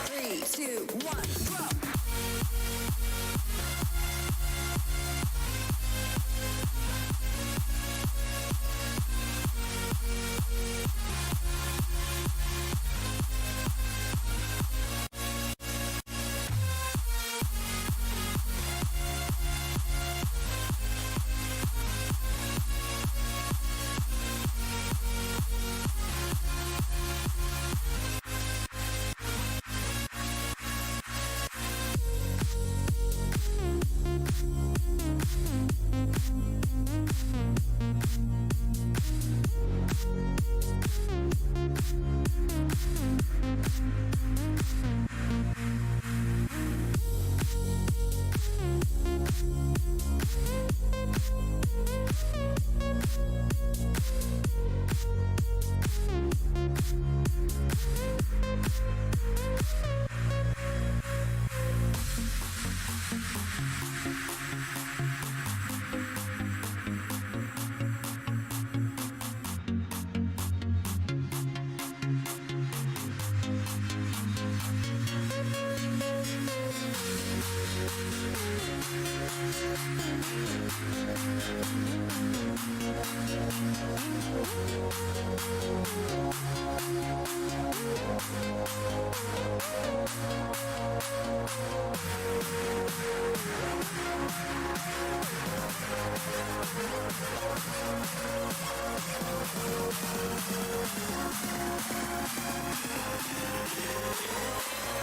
Three, two, one, drop.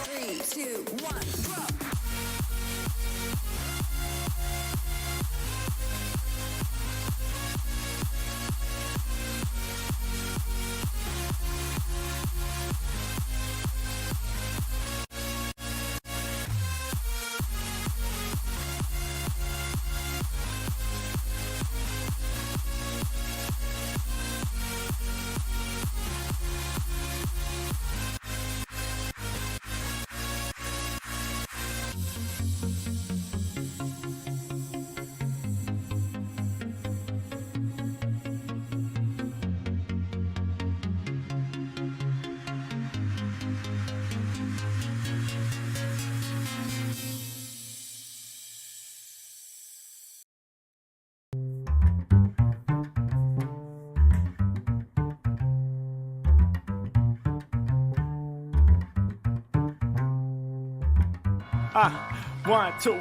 Three, two, one, drop.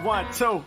One, two,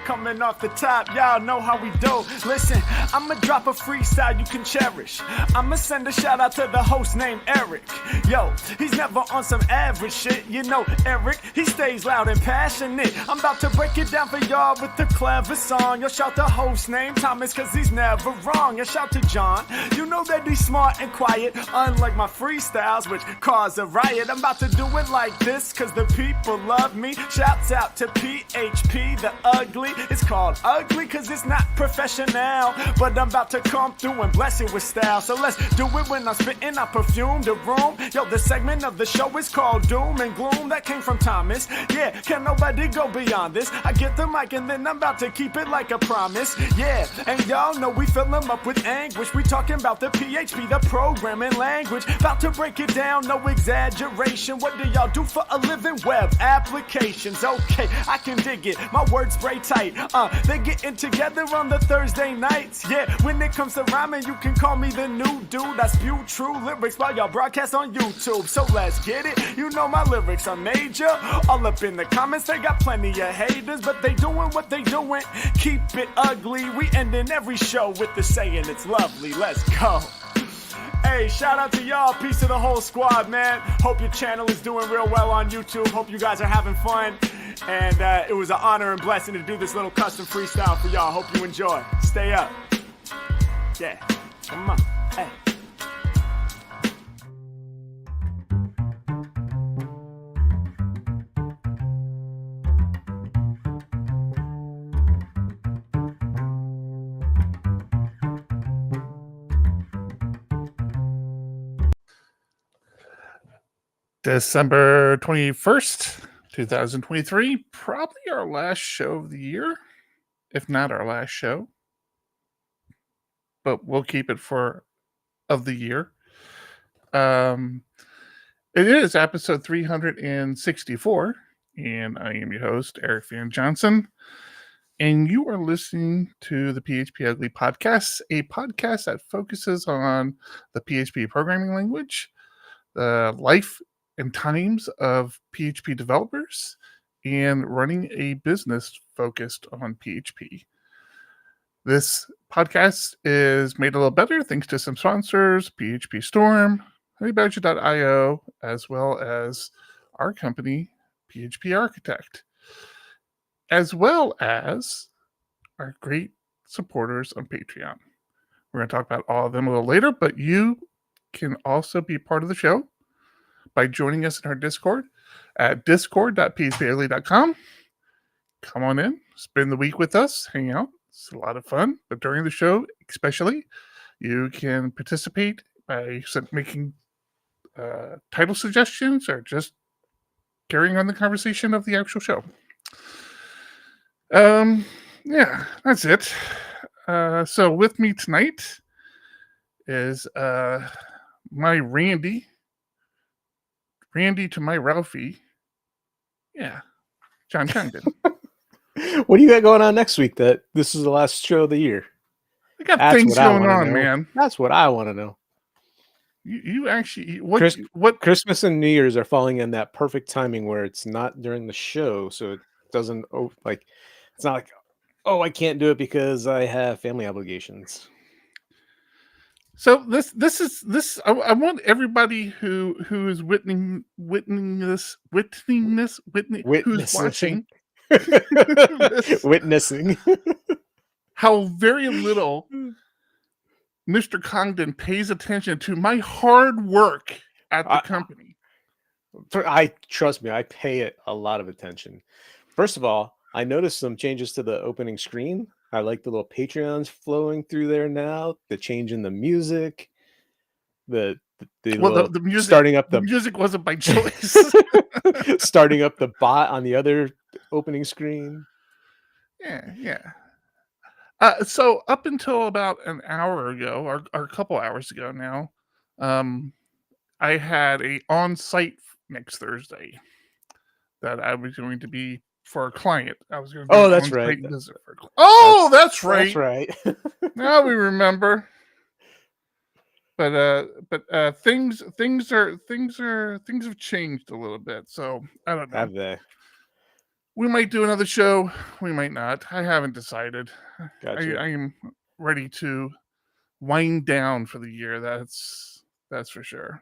coming off the top, y'all know how we do. Listen, I'ma drop a freestyle you can cherish. I'ma send a shout out to the host named Eric. Yo, he's never on some average shit. You know Eric, he stays loud and passionate. I'm about to break it down for y'all with the clever song. Yo, shout the host named Thomas, cause he's never wrong. And shout to John, you know that he's smart and quiet, unlike my freestyles, which cause a riot. I'm about to do it like this, cause the people love me. Shouts out to PHP, the ugly. It's called ugly cause it's not professional, but I'm about to come through and bless it with style. So let's do it when I'm spitting, I perfume the room. Yo, the segment of the show is called Doom and Gloom. That came from Thomas. Yeah, can nobody go beyond this? I get the mic and then I'm about to keep it like a promise. Yeah, and y'all know we fill them up with anguish. We talking about the PHP, the programming language. About to break it down, no exaggeration. What do y'all do for a living? Web applications. Okay, I can dig it. My words spray tight. They getting together on the Thursday nights. Yeah, when it comes to rhyming, you can call me the new dude. I spew true lyrics while y'all broadcast on YouTube. So let's get it. You know my lyrics are major. All up in the comments, they got plenty of haters, but they doing what they doing. Keep it ugly. We ending every show with the saying it's lovely. Let's go. Hey, shout out to y'all. Peace to the whole squad, man. Hope your channel is doing real well on YouTube. Hope you guys are having fun. And it was an honor and blessing to do this little custom freestyle for y'all. Hope you enjoy. Stay up. Yeah. Come on. Hey. December 21st, 2023. Probably our last show of the year, if not our last show. But we'll keep it for of the year. It is episode 364, and I am your host, Eric Van Johnson. And you are listening to the PHPUgly podcast, a podcast that focuses on the PHP programming language, the life and times of PHP developers, and running a business focused on PHP. This podcast is made a little better thanks to some sponsors, PHPStorm, HaPHPy.io, as well as our company, PHP Architect, as well as our great supporters on Patreon. We're going to talk about all of them a little later, but you can also be part of the show by joining us in our Discord at discord.phpugly.com. Come on in, spend the week with us, hang out. It's a lot of fun. But during the show, especially, you can participate by making title suggestions or just carrying on the conversation of the actual show. Yeah, that's it. So with me tonight is my Randy to my Ralphie. Yeah, John Condon. What do you got going on next week that this is the last show of the year? I got things going on, know. man. That's what I want to know. You actually what Christmas and New Year's are falling in that perfect timing where it's not during the show, so it doesn't it's not like, oh, I can't do it because I have family obligations. So I want everybody who is witnessing this who's watching witnessing how very little Mr. Congdon pays attention to my hard work at the company. Trust me, I pay it a lot of attention. First of all, I noticed some changes to the opening screen. I like the little Patreons flowing through there now. The change in the music, the music starting up the music wasn't by choice. Starting up the bot on the other opening screen. Yeah. So up until about an hour ago, or a couple hours ago now, I had a on-site next Thursday that I was going to be for a client. I was going to do that's right. Visit for a client. Oh, that's right. That's right. Now we remember. But things have changed a little bit. So I don't know. Have they? We might do another show. We might not. I haven't decided. Gotcha. I am ready to wind down for the year. That's for sure.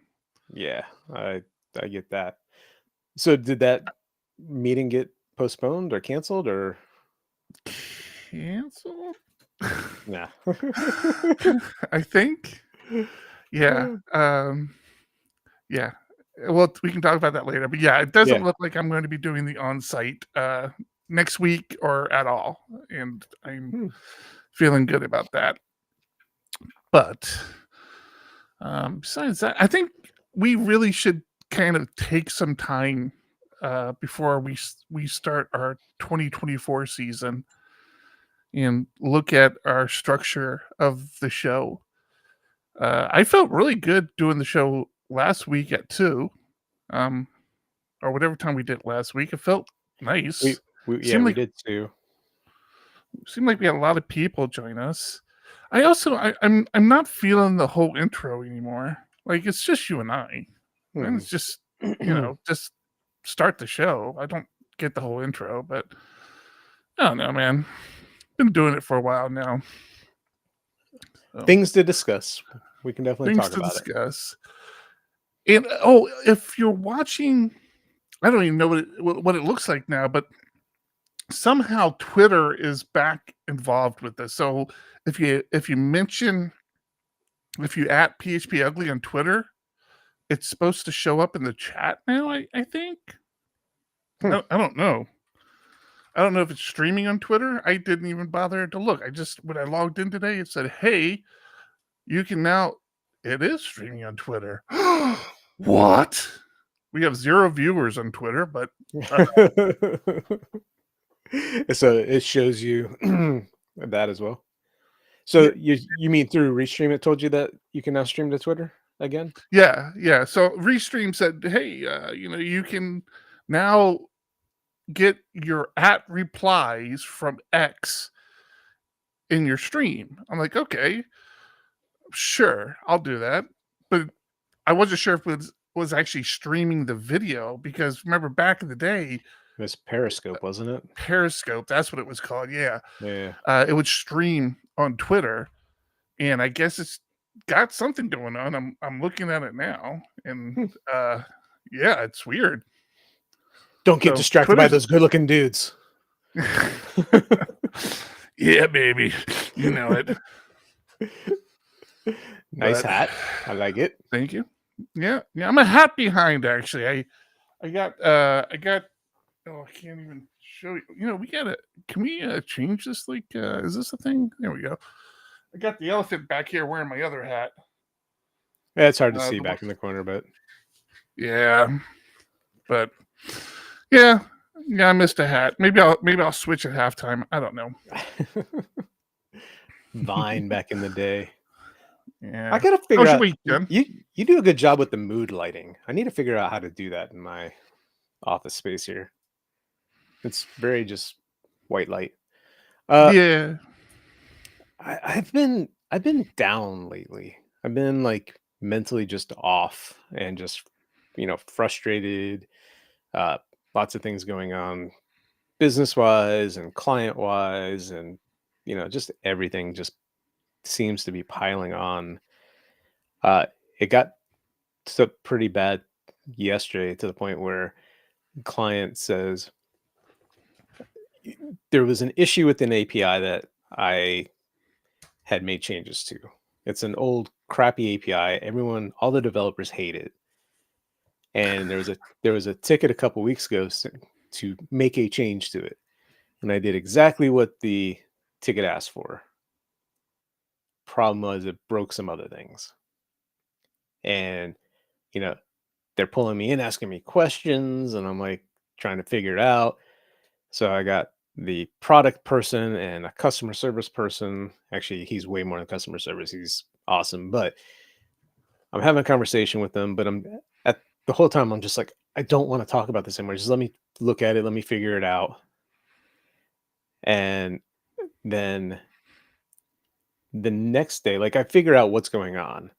Yeah, I get that. So did that meeting get postponed or canceled or canceled? Nah. I think. Yeah. Yeah. Well, we can talk about that later. But yeah, it doesn't look like I'm going to be doing the on-site next week or at all. And I'm feeling good about that. But besides that, I think we really should kind of take some time before we start our 2024 season and look at our structure of the show. I felt really good doing the show last week at 2, or whatever time we did last week. It felt nice. We did too. Seemed like we had a lot of people join us. I'm not feeling the whole intro anymore. Like it's just you and I. And it's just just start the show. I don't get the whole intro, but I don't know, man. Been doing it for a while now. So, things to discuss. We can definitely talk about it. And if you're watching, I don't even know what it looks like now, but somehow Twitter is back involved with this. So if you at PHPUgly on Twitter, it's supposed to show up in the chat now. I think. I don't know. I don't know if it's streaming on Twitter. I didn't even bother to look. When I logged in today, it said, "Hey, you can now." It is streaming on Twitter. What? We have 0 viewers on Twitter, but So it shows you that as well. So you mean through Restream it told you that you can now stream to Twitter again? yeah. So Restream said, hey, you can now get your @replies from X in your stream. I'm like, okay, sure, I'll do that. But I wasn't sure if it was actually streaming the video, because remember back in the day, It was Periscope, wasn't it? Periscope, that's what it was called. Yeah. Yeah. It would stream on Twitter, and I guess it's got something going on. I'm looking at it now, and yeah, it's weird. Don't get So, distracted by Twitter's- those good-looking dudes. Yeah, baby, you know it. Nice But- hat. I like it. Thank you. Yeah, I'm a hat behind, actually. I got oh, I can't even show you. Can we change this? Like, is this a thing? There we go. I got the elephant back here wearing my other hat. Yeah, it's hard to see the back in the corner, but Yeah, but yeah, I missed a hat. Maybe I'll switch at halftime. I don't know. Vine back in the day. Yeah, I gotta How's figure your out. week, Jen? You do a good job with the mood lighting. I need to figure out how to do that in my office space here. It's very just white light. Yeah, I've been down lately. I've been like mentally just off and just frustrated. Lots of things going on, business wise and client wise, and just everything just seems to be piling on. It got so pretty bad yesterday to the point where the client says there was an issue with an API that I had made changes to. It's an old crappy API. All the developers hate it. And there was a ticket a couple weeks ago to make a change to it. And I did exactly what the ticket asked for. Problem was it broke some other things. And they're pulling me in, asking me questions, and I'm like trying to figure it out. So I got the product person and a customer service person. Actually, he's way more than customer service. He's awesome. But I'm having a conversation with them, but the whole time I'm just like, I don't want to talk about this anymore. Just let me look at it. Let me figure it out. And then the next day, like I figure out what's going on.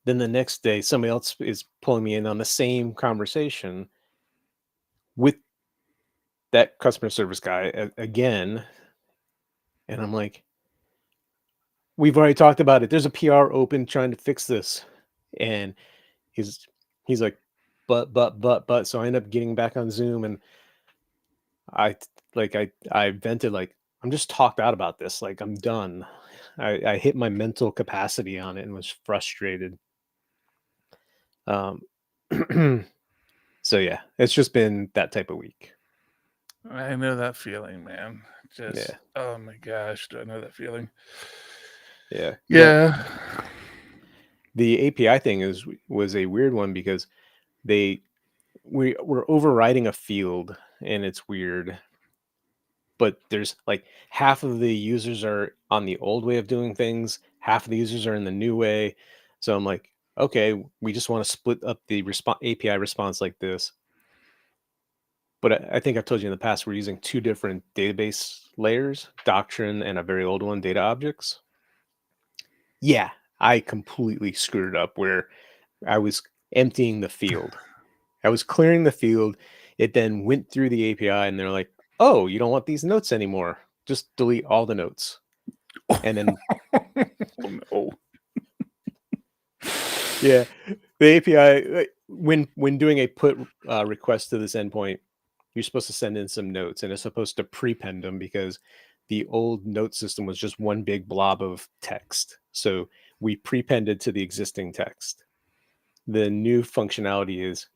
Then the next day, somebody else is pulling me in on the same conversation with that customer service guy again. And I'm like, we've already talked about it. There's a PR open trying to fix this. And he's like, but. So I end up getting back on Zoom, and I vented, like, I'm just talked out about this. Like, I'm done. I hit my mental capacity on it and was frustrated. So yeah, it's just been that type of week. I know that feeling, man. Yeah. Oh my gosh, do I know that feeling? Yeah. Yeah. The API thing was a weird one because we're overriding a field, and it's weird. But there's like half of the users are on the old way of doing things, half of the users are in the new way. So I'm like, okay, we just want to split up the API response like this. But I think I've told you in the past, we're using 2 different database layers, Doctrine and a very old one, Data Objects. Yeah, I completely screwed it up where I was emptying the field. I was clearing the field. It then went through the API, and they're like, oh, you don't want these notes anymore. Just delete all the notes. And then Oh no. yeah, the API, when doing a put request to this endpoint, you're supposed to send in some notes, and it's supposed to prepend them because the old note system was just one big blob of text. So we prepended to the existing text. The new functionality is,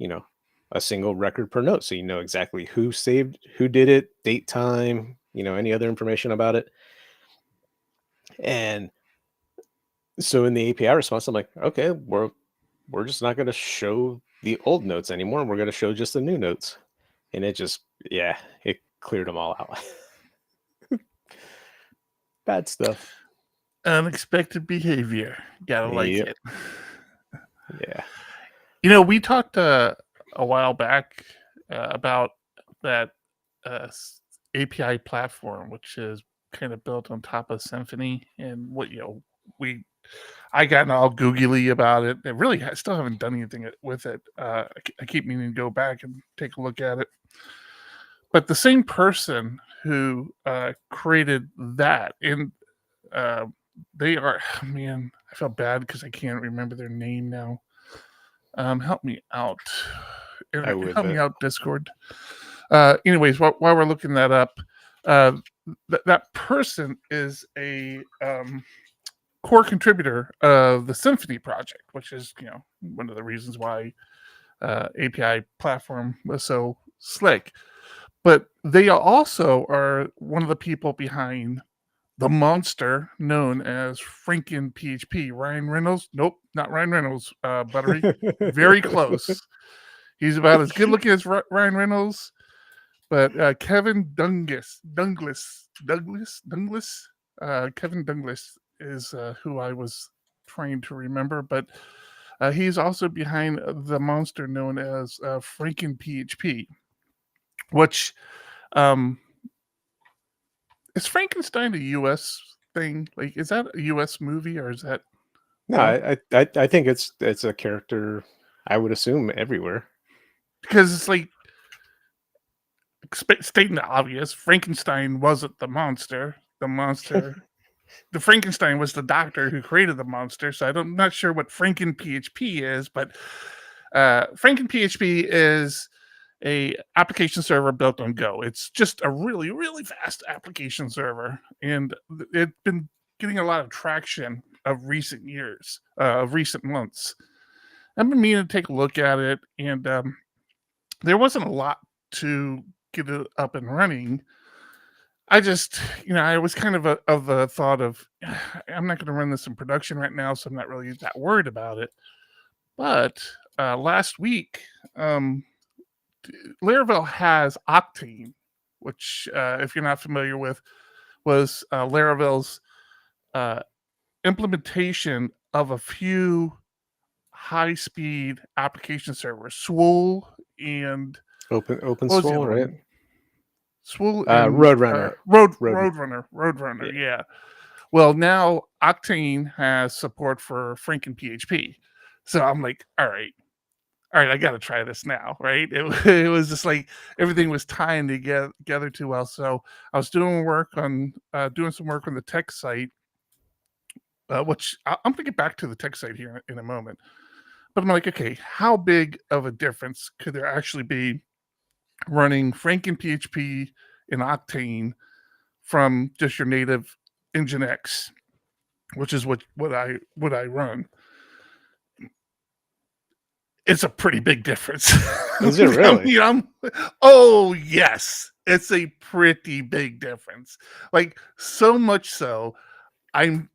a single record per note. So you know exactly who saved, who did it, date, time, any other information about it. And so in the API response, I'm like, okay, we're just not going to show the old notes anymore. We're going to show just the new notes. And it just, yeah, it cleared them all out. Bad stuff. Unexpected behavior. Gotta like Yep. it. Yeah. You know, we talked a while back about that API platform, which is kind of built on top of Symfony, and what I got all googly about it. I really still haven't done anything with it. I keep meaning to go back and take a look at it. But the same person who created that, and they are, man, I feel bad because I can't remember their name now. Help me out. Help me out, Discord. Anyways, while we're looking that up, that person is a core contributor of the Symfony project, which is one of the reasons why API platform was so slick. But they also are one of the people behind the monster known as FrankenPHP. Ryan Reynolds? Nope, not Ryan Reynolds. Buttery, very close. He's about as good looking as Ryan Reynolds, but Kevin Douglas, Kevin Douglas is who I was trying to remember, but he's also behind the monster known as FrankenPHP, which is Frankenstein a U.S. thing? Like, is that a U.S. movie, or is that? No, I think it's a character. I would assume everywhere, because it's like stating the obvious. Frankenstein wasn't the monster. The Frankenstein was the doctor who created the monster. So I'm not sure what FrankenPHP is, but FrankenPHP is a application server built on Go. It's just a really, really fast application server, and it's been getting a lot of traction of recent years, of recent months. I've been meaning to take a look at it, and there wasn't a lot to get it up and running. I just, I was kind of the thought of, I'm not going to run this in production right now, so I'm not really that worried about it. But last week, Laravel has Octane, which, if you're not familiar with, was Laravel's implementation of a few high-speed application servers, Swool and open Swool, right? Swool and Roadrunner. Roadrunner. Yeah. Well, now Octane has support for FrankenPHP, so I'm like, all right, I got to try this now, right? It was just like everything was tying together too well. So I was doing some work on the tech site, which I'm going to get back to the tech site here in a moment. But I'm like, okay, how big of a difference could there actually be running FrankenPHP in Octane from just your native Nginx, which is what I run? It's a pretty big difference. Is it really? Oh yes, it's a pretty big difference. Like, so much so, I'm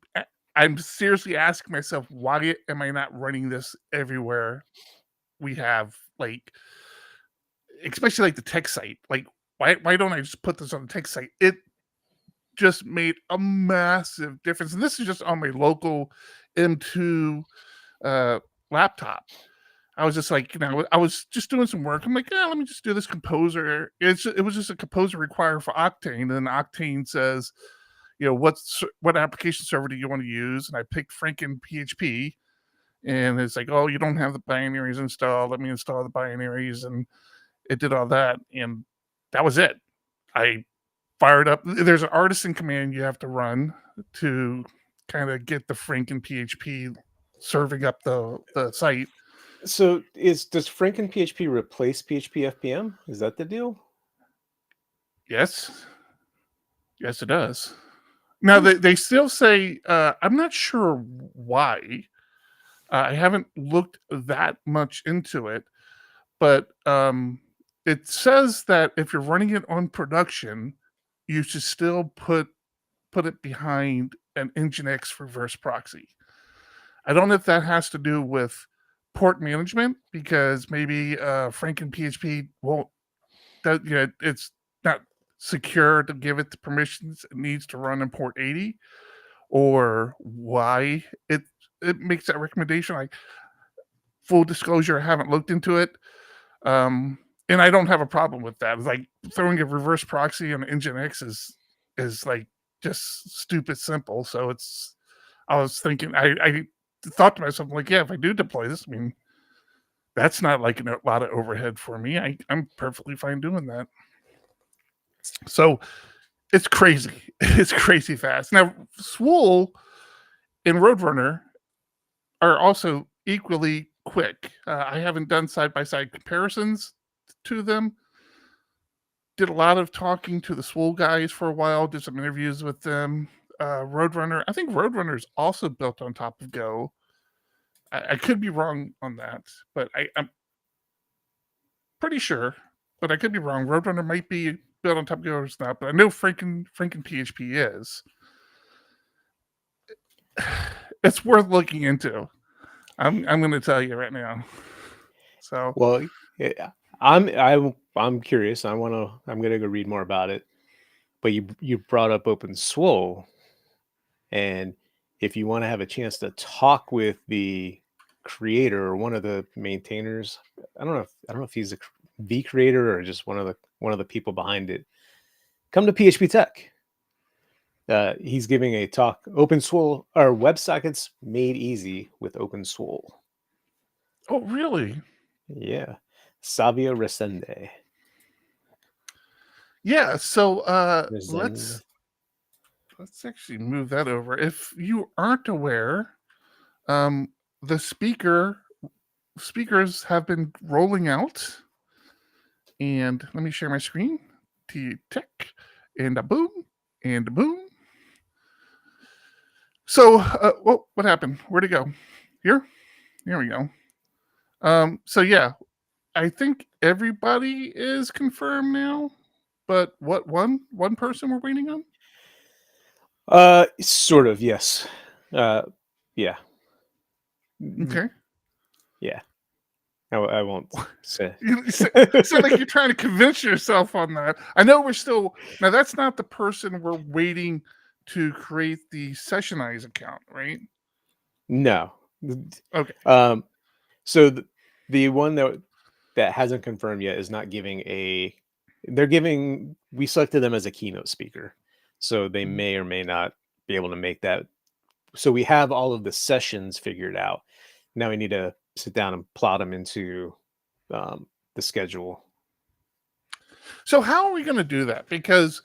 seriously asking myself, why am I not running this everywhere we have, like, especially like the tech site? Like, why don't I just put this on the tech site? It just made a massive difference, and this is just on my local M2 laptop. I was just like, I was just doing some work. I'm like, let me just do this composer. It was just a composer required for Octane, and then Octane says, what application server do you want to use? And I picked FrankenPHP, and it's like, oh, you don't have the binaries installed. Let me install the binaries, and it did all that, and that was it. I fired up. There's an artisan command you have to run to kind of get the FrankenPHP serving up the site. So does FrankenPHP replace PHP FPM? Is that the deal? Yes, it does. Now they still say, I'm not sure why. I haven't looked that much into it, but it says that if you're running it on production, you should still put it behind an Nginx reverse proxy. I don't know if that has to do with port management, because maybe FrankenPHP won't. It's not secure to give it the permissions it needs to run in port 80, or why it makes that recommendation. Like, full disclosure, I haven't looked into it. And I don't have a problem with that. It's like throwing a reverse proxy on Nginx is like just stupid simple. So I was thinking, I thought to myself, like, yeah, if I do deploy this, I mean, that's not like a lot of overhead for me. I'm perfectly fine doing that. So it's crazy. It's crazy fast. Now, Swool and Roadrunner are also equally quick. I haven't done side-by-side comparisons to them. Did a lot of talking to the Swool guys for a while, did some interviews with them. Roadrunner, I think Roadrunner is also built on top of Go. I could be wrong on that, but I'm pretty sure, but I could be wrong. Roadrunner might be built on top of Go or not, but I know FrankenPHP is. It's worth looking into. I'm going to tell you right now. So, Well, yeah, I'm curious. I'm gonna go read more about it. But you brought up OpenSWOL, and if you want to have a chance to talk with the creator or one of the maintainers, I don't know if he's the creator or just one of the people behind it, come to PHP Tech. He's giving a talk. OpenSWOL, or WebSockets made easy with OpenSWOL. oh, really? Yeah, Savio Resende. Yeah. So Resende. let's actually move that over. If you aren't aware, the speakers have been rolling out, and let me share my screen. T Tech, and a boom, and a boom. So, what happened? Where'd it go? Here we go. So yeah, I think everybody is confirmed now. But what one person we're waiting on? Sort of, yes. Yeah. Okay. Yeah. I won't say. You sound like you're trying to convince yourself on that. I know we're still now. That's not the person we're waiting to create the Sessionize account, right? No. Okay. So the one that hasn't confirmed yet is not giving a. We selected them as a keynote speaker, so they may or may not be able to make that. So we have all of the sessions figured out. Now we need to sit down and plot them into the schedule. So how are we going to do that? Because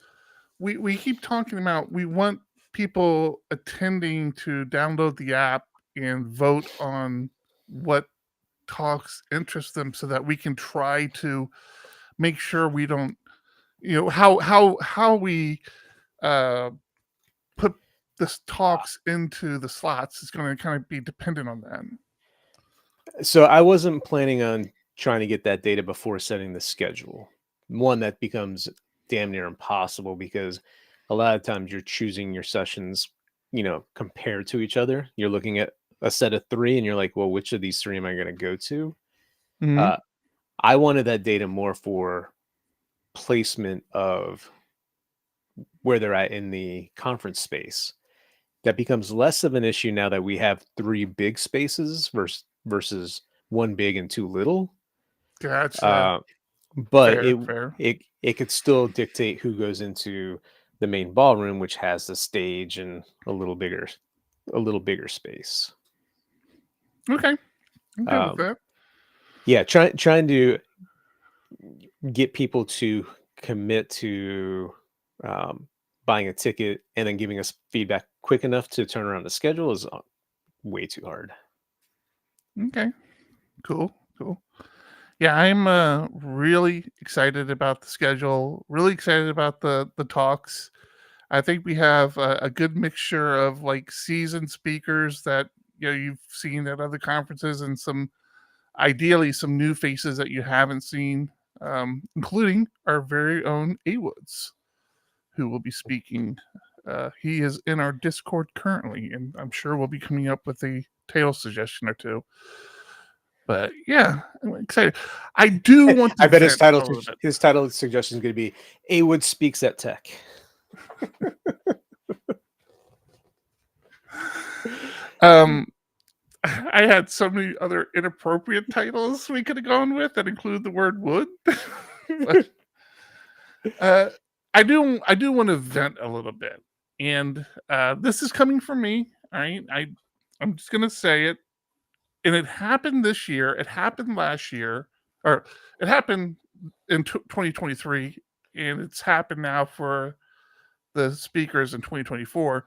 we keep talking about we want people attending to download the app and vote on what talks interest them, so that we can try to make sure we don't, how we put this talks into the slots is going to kind of be dependent on that. So I wasn't planning on trying to get that data before setting the schedule. One, that becomes damn near impossible because a lot of times you're choosing your sessions, compared to each other. You're looking at a set of 3 and you're like, well, which of these 3 am I going to go to? Mhm. I wanted that data more for placement of where they're at in the conference space. That becomes less of an issue now that we have 3 big spaces versus 1 big and 2 little. Gotcha. But Fair. it could still dictate who goes into the main ballroom, which has the stage and a little bigger space. Okay. I'm good with that. Yeah, trying to get people to commit to buying a ticket and then giving us feedback quick enough to turn around the schedule is way too hard. Okay. Cool. Yeah, I'm really excited about the schedule. Really excited about the talks. I think we have a good mixture of like seasoned speakers that you've seen at other conferences, and ideally some new faces that you haven't seen, including our very own A Woods, who will be speaking. He is in our Discord currently, and I'm sure we'll be coming up with a tale suggestion or two. But yeah, I'm excited. I do want to I bet his vent a title little bit. his title suggestion is going to be Awood Speaks at Tech. I had so many other inappropriate titles we could have gone with that include the word wood. But, I do want to vent a little bit. And this is coming from me. All right. I'm just gonna say it. And it happened this year, it happened last year, or it happened in 2023, and it's happened now for the speakers in 2024.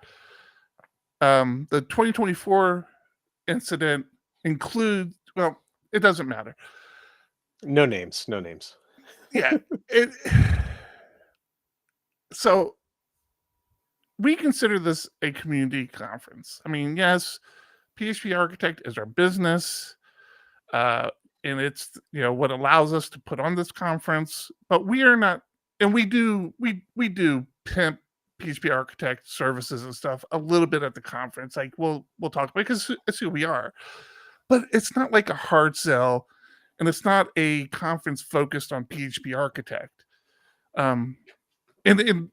The 2024 incident includes, well, it doesn't matter. No names. No names. Yeah. So we consider this a community conference. I mean, yes, PHP Architect is our business, and it's what allows us to put on this conference. But we are not, and we do pimp PHP Architect services and stuff a little bit at the conference. Like we'll talk about it because it's who we are. But it's not like a hard sell, and it's not a conference focused on PHP Architect. And in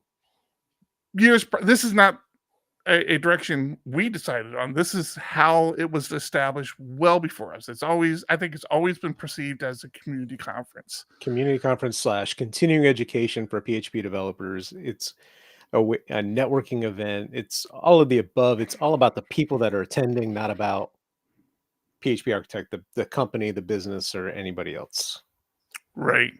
years, this is not a direction we decided on. This is how it was established well before us. I think it's always been perceived as a community conference. Community conference / continuing education for PHP developers. It's a networking event. It's all of the above. It's all about the people that are attending, not about PHP Architect, the company, the business, or anybody else. Right.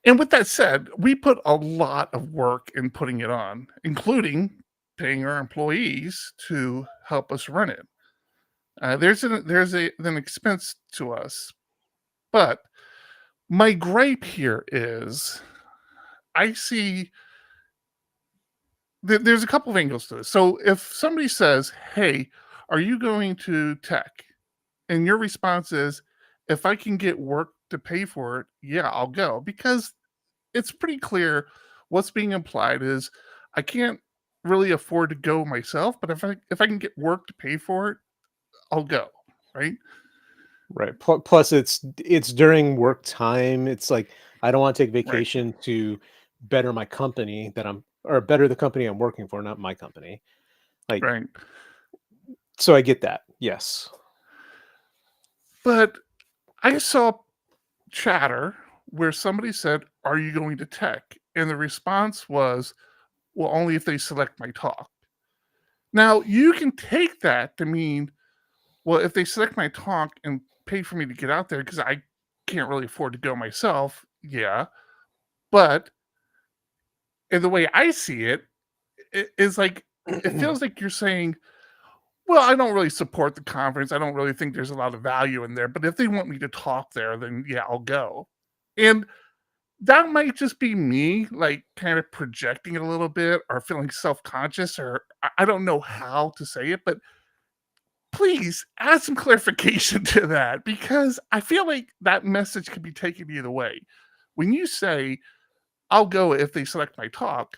And with that said, we put a lot of work in putting it on, including paying our employees to help us run it. There's an expense to us. But my gripe here is I see there's a couple of angles to this. So if somebody says, hey, are you going to tech? And your response is, if I can get work to pay for it, yeah, I'll go. Because it's pretty clear what's being implied is I can't really afford to go myself, but if I can get work to pay for it, I'll go. Right. Right. Plus, it's during work time. It's like I don't want to take Right. vacation to better my company or better the company I'm working for, not my company. Like, Right. So I get that. Yes. But I saw chatter where somebody said, are you going to tech? And the response was, well, only if they select my talk. Now, you can take that to mean, well, if they select my talk and pay for me to get out there because I can't really afford to go myself, yeah. But in the way I see it, is like, it feels like you're saying, well, I don't really support the conference. I don't really think there's a lot of value in there. But if they want me to talk there, then yeah, I'll go. And that might just be me, like, kind of projecting a little bit or feeling self-conscious, or I don't know how to say it, but please add some clarification to that, because I feel like that message can be taken either way. When you say, I'll go if they select my talk,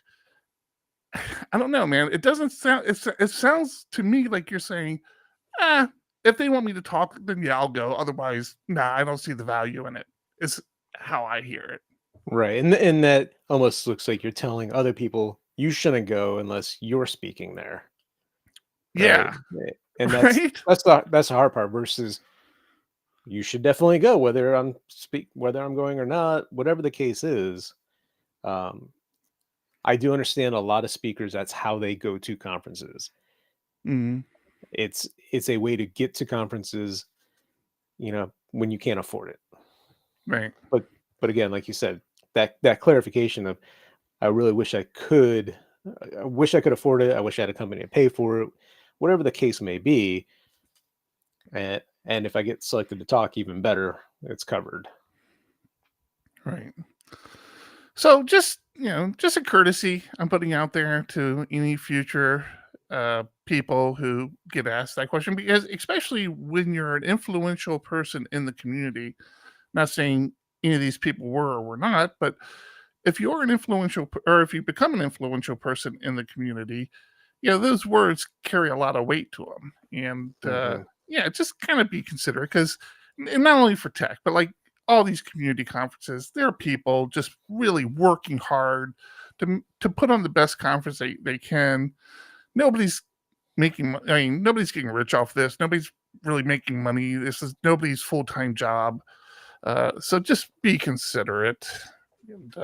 I don't know, man. It doesn't sound, it sounds to me like you're saying, if they want me to talk, then yeah, I'll go. Otherwise, nah, I don't see the value in it. Is how I hear it. Right. And that almost looks like you're telling other people you shouldn't go unless you're speaking there. Right? Yeah. And Right? that's the hard part versus you should definitely go whether I'm going or not, whatever the case is. I do understand a lot of speakers, that's how they go to conferences. Mm. It's a way to get to conferences, when you can't afford it. Right. But again, like you said, that clarification of I really wish I could afford it. I wish I had a company to pay for it, whatever the case may be. And if I get selected to talk, even better, it's covered. Right. So just a courtesy I'm putting out there to any future people who get asked that question, because especially when you're an influential person in the community, not saying any of these people were or were not, but if you're an influential, or if you become an influential person in the community, those words carry a lot of weight to them. And just kind of be considerate, because and not only for tech, but like all these community conferences, there are people just really working hard to put on the best conference they can. Nobody's nobody's getting rich off this. Nobody's really making money. This is nobody's full-time job. So just be considerate. And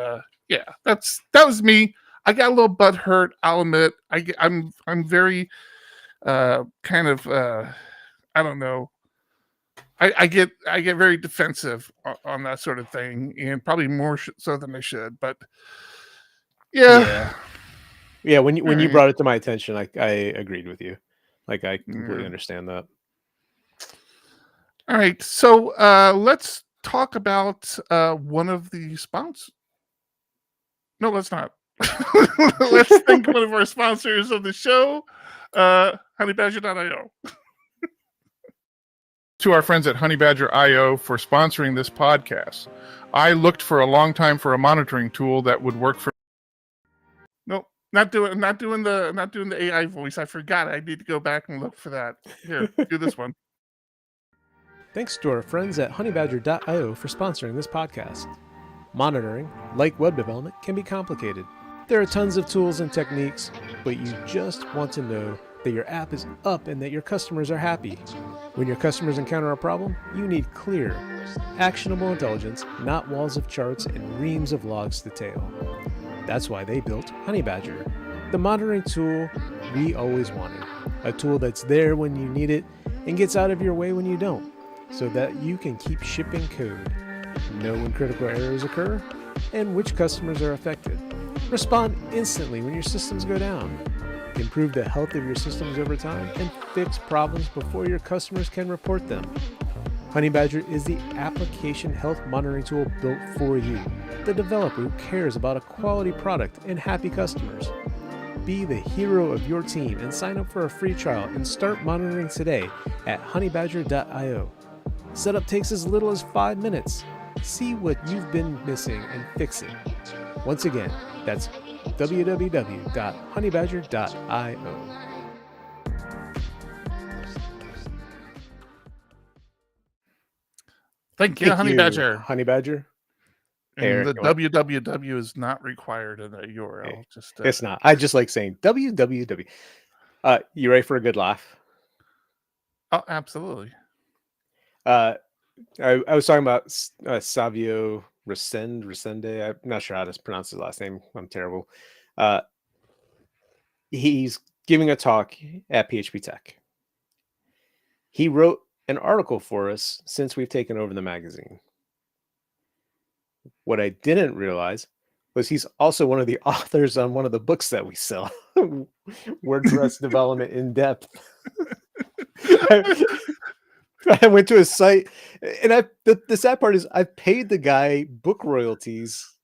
yeah, that was me. I got a little butt hurt. I'll admit. I'm very kind of I don't know. I get very defensive on that sort of thing, and probably more so than I should. But yeah. When you brought it to my attention, I agreed with you. Like, I completely understand that. All right, so let's talk about one of the sponsors. No, let's not. Let's thank one of our sponsors of the show, HoneyBadger.io. To our friends at HoneyBadger.io for sponsoring this podcast. I looked for a long time for a monitoring tool that would work for. Nope, not doing the AI voice. I forgot. I need to go back and look for that. Here, do this one. Thanks to our friends at HoneyBadger.io for sponsoring this podcast. Monitoring, like web development, can be complicated. There are tons of tools and techniques, but you just want to know that your app is up and that your customers are happy. When your customers encounter a problem, you need clear, actionable intelligence, not walls of charts and reams of logs to tail. That's why they built HoneyBadger, the monitoring tool we always wanted. A tool that's there when you need it and gets out of your way when you don't, so that you can keep shipping code, know when critical errors occur, and which customers are affected. Respond instantly when your systems go down. Improve the health of your systems over time, and fix problems before your customers can report them. HoneyBadger is the application health monitoring tool built for you, the developer who cares about a quality product and happy customers. Be the hero of your team and sign up for a free trial and start monitoring today at honeybadger.io. Setup takes as little as 5 minutes. See what you've been missing and fix it. Once again, that's www.honeybadger.io. Thank you, HoneyBadger. HoneyBadger. And the www is not required in the URL. It's not. I just like saying www. You ready for a good laugh? Oh, absolutely. I was talking about Savio Resende. I'm not sure how to pronounce his last name. I'm terrible. He's giving a talk at PHP Tech. He wrote an article for us since we've taken over the magazine. What I didn't realize was he's also one of the authors on one of the books that we sell, WordPress Development in Depth. I went to his site, and the sad part is I've paid the guy book royalties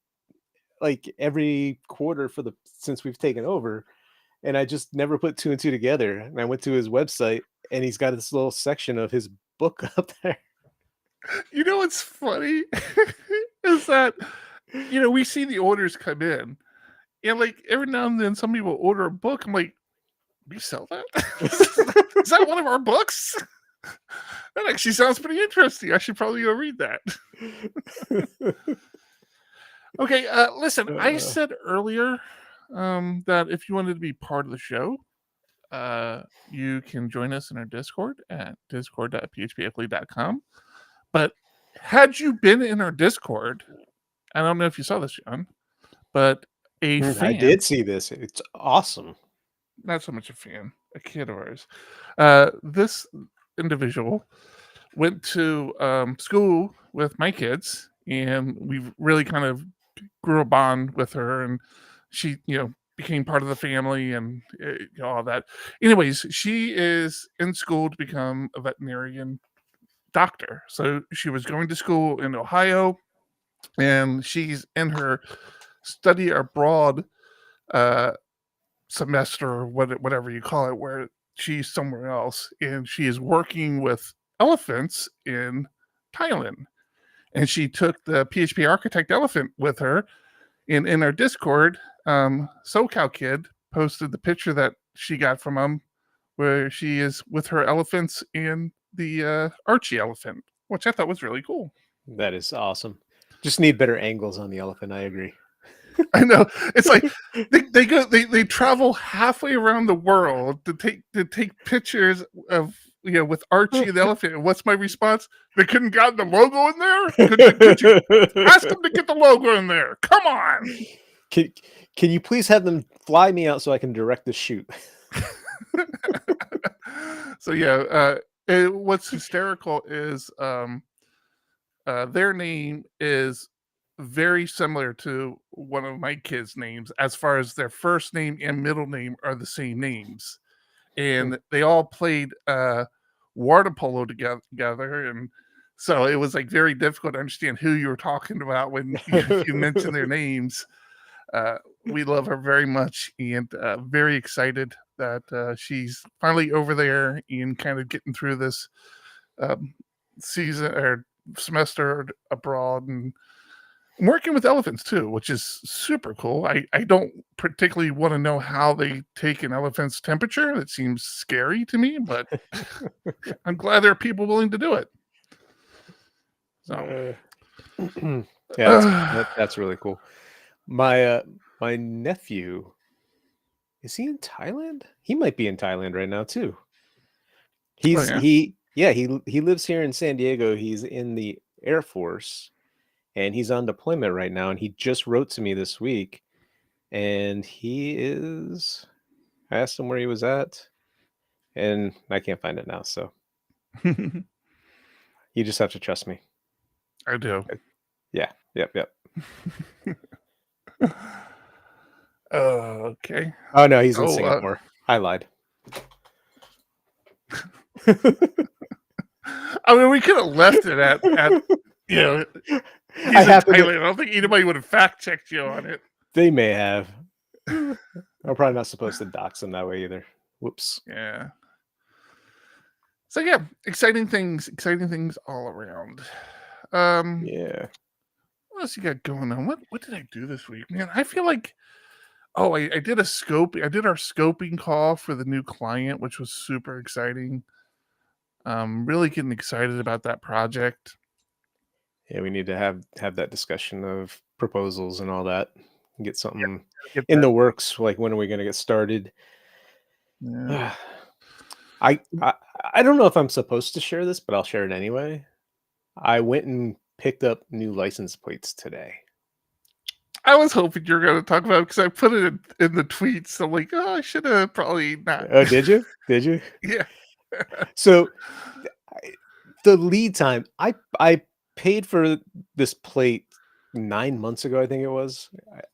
like every quarter since we've taken over, and I just never put two and two together. And I went to his website, and he's got this little section of his book up there. You know what's funny is that we see the orders come in, and like every now and then somebody will order a book. I'm like, we sell that? Is that one of our books? That actually sounds pretty interesting. I should probably go read that. Okay, listen, I said earlier that if you wanted to be part of the show, you can join us in our Discord at discord.phpUgly.com. But had you been in our Discord, I don't know if you saw this, John, but a fan. I did see this. It's awesome. Not so much a fan, a kid of ours. This individual went to school with my kids, and we've really kind of grew a bond with her, and she, became part of the family and all that. Anyways, she is in school to become a veterinarian doctor. So she was going to school in Ohio, and she's in her study abroad semester, or whatever you call it, where she's somewhere else, and she is working with elephants in Thailand. And she took the PHP architect elephant with her. And in our Discord, SoCal Kid posted the picture that she got from him, where she is with her elephants and the Archie elephant. which I thought was really cool. That is awesome. Just need better angles on the elephant. I agree. I know. It's like they travel halfway around the world to take pictures of with Archie the elephant. And what's my response? They couldn't got the logo in there? Could you ask them to get the logo in there? Come on. Can you please have them fly me out so I can direct the shoot? So what's hysterical is their name is very similar to one of my kids' names, as far as their first name and middle name are the same names, and they all played water polo together, and so it was like very difficult to understand who you were talking about when you mentioned their names. We love her very much, and very excited that she's finally over there and kind of getting through this season or semester abroad and working with elephants too, which is super cool. I don't particularly want to know how they take an elephant's temperature. It seems scary to me, but I'm glad there are people willing to do it. So yeah, that's really cool. My nephew, is he in Thailand? He might be in Thailand right now too. He lives here in San Diego. He's in the Air Force, and he's on deployment right now. And he just wrote to me this week, and I asked him where he was at, and I can't find it now. So you just have to trust me. I do. Yeah. Yep. Okay. Oh no, he's in Singapore. I lied. I mean, we could have left it at he's in Thailand. I don't think anybody would have fact checked you on it. They may have. I'm probably not supposed to dox them that way either. Whoops. Yeah. So yeah, exciting things all around. Yeah. What else you got going on? What did I do this week, man? I feel like I did our scoping call for the new client, which was super exciting. Really getting excited about that project. Yeah, we need to have that discussion of proposals and all that. Get something Get in that. the works. Like, when are we going to get started? Yeah. I don't know if I'm supposed to share this, but I'll share it anyway. I went and picked up new license plates today. I was hoping you were going to talk about it because I put it in the tweets. I'm like, I should have probably not. Oh, did you? Did you? Yeah. So the lead time, I paid for this plate 9 months ago. I think it was.